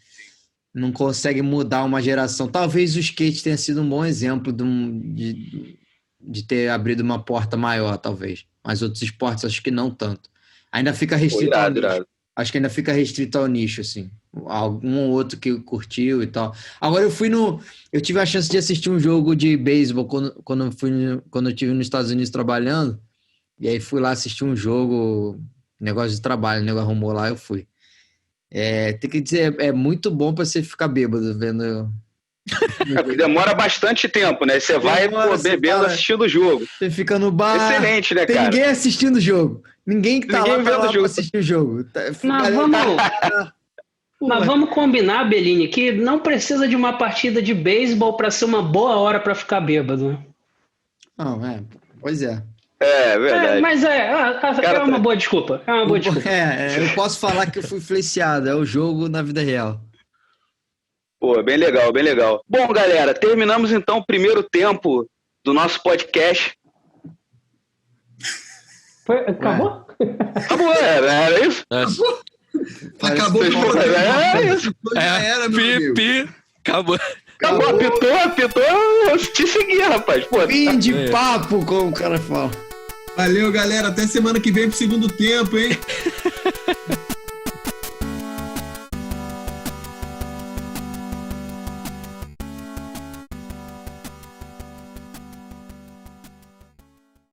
[SPEAKER 3] mudar uma geração. Talvez o skate tenha sido um bom exemplo de ter abrido uma porta maior, talvez. Mas outros esportes, acho que não tanto. Ainda fica restrito ao nicho. Acho que ainda fica restrito ao nicho, assim. Algum ou outro que curtiu e tal. Agora eu tive a chance de assistir um jogo de beisebol quando eu estive nos Estados Unidos trabalhando. E aí fui lá assistir um jogo, negócio de trabalho, o nego arrumou lá, eu fui. Tem que dizer, é muito bom pra você ficar bêbado vendo.
[SPEAKER 1] Porque demora bastante tempo, né? Você vai bebendo, assistindo o jogo.
[SPEAKER 3] Você fica no bar.
[SPEAKER 1] Excelente, né, cara?
[SPEAKER 3] Tem ninguém assistindo o jogo. Ninguém que tá lá pra assistir o jogo.
[SPEAKER 4] Mas vamos combinar, Bellini, que não precisa de uma partida de beisebol pra ser uma boa hora pra ficar bêbado.
[SPEAKER 3] Não, pois é.
[SPEAKER 1] É verdade.
[SPEAKER 4] Mas é uma boa desculpa. É uma boa desculpa.
[SPEAKER 3] Eu posso falar que eu fui influenciado. É o jogo na vida real.
[SPEAKER 1] Pô, bem legal, bem legal. Bom, galera, terminamos então o primeiro tempo do nosso podcast.
[SPEAKER 4] Acabou?
[SPEAKER 1] Acabou, era isso?
[SPEAKER 2] Acabou
[SPEAKER 1] isso.
[SPEAKER 2] Já era, meu amigo.
[SPEAKER 5] Acabou.
[SPEAKER 1] Apitou, eu te segui, rapaz. Pô,
[SPEAKER 3] Fim de papo, como o cara fala.
[SPEAKER 2] Valeu, galera. Até semana que vem pro segundo tempo, hein?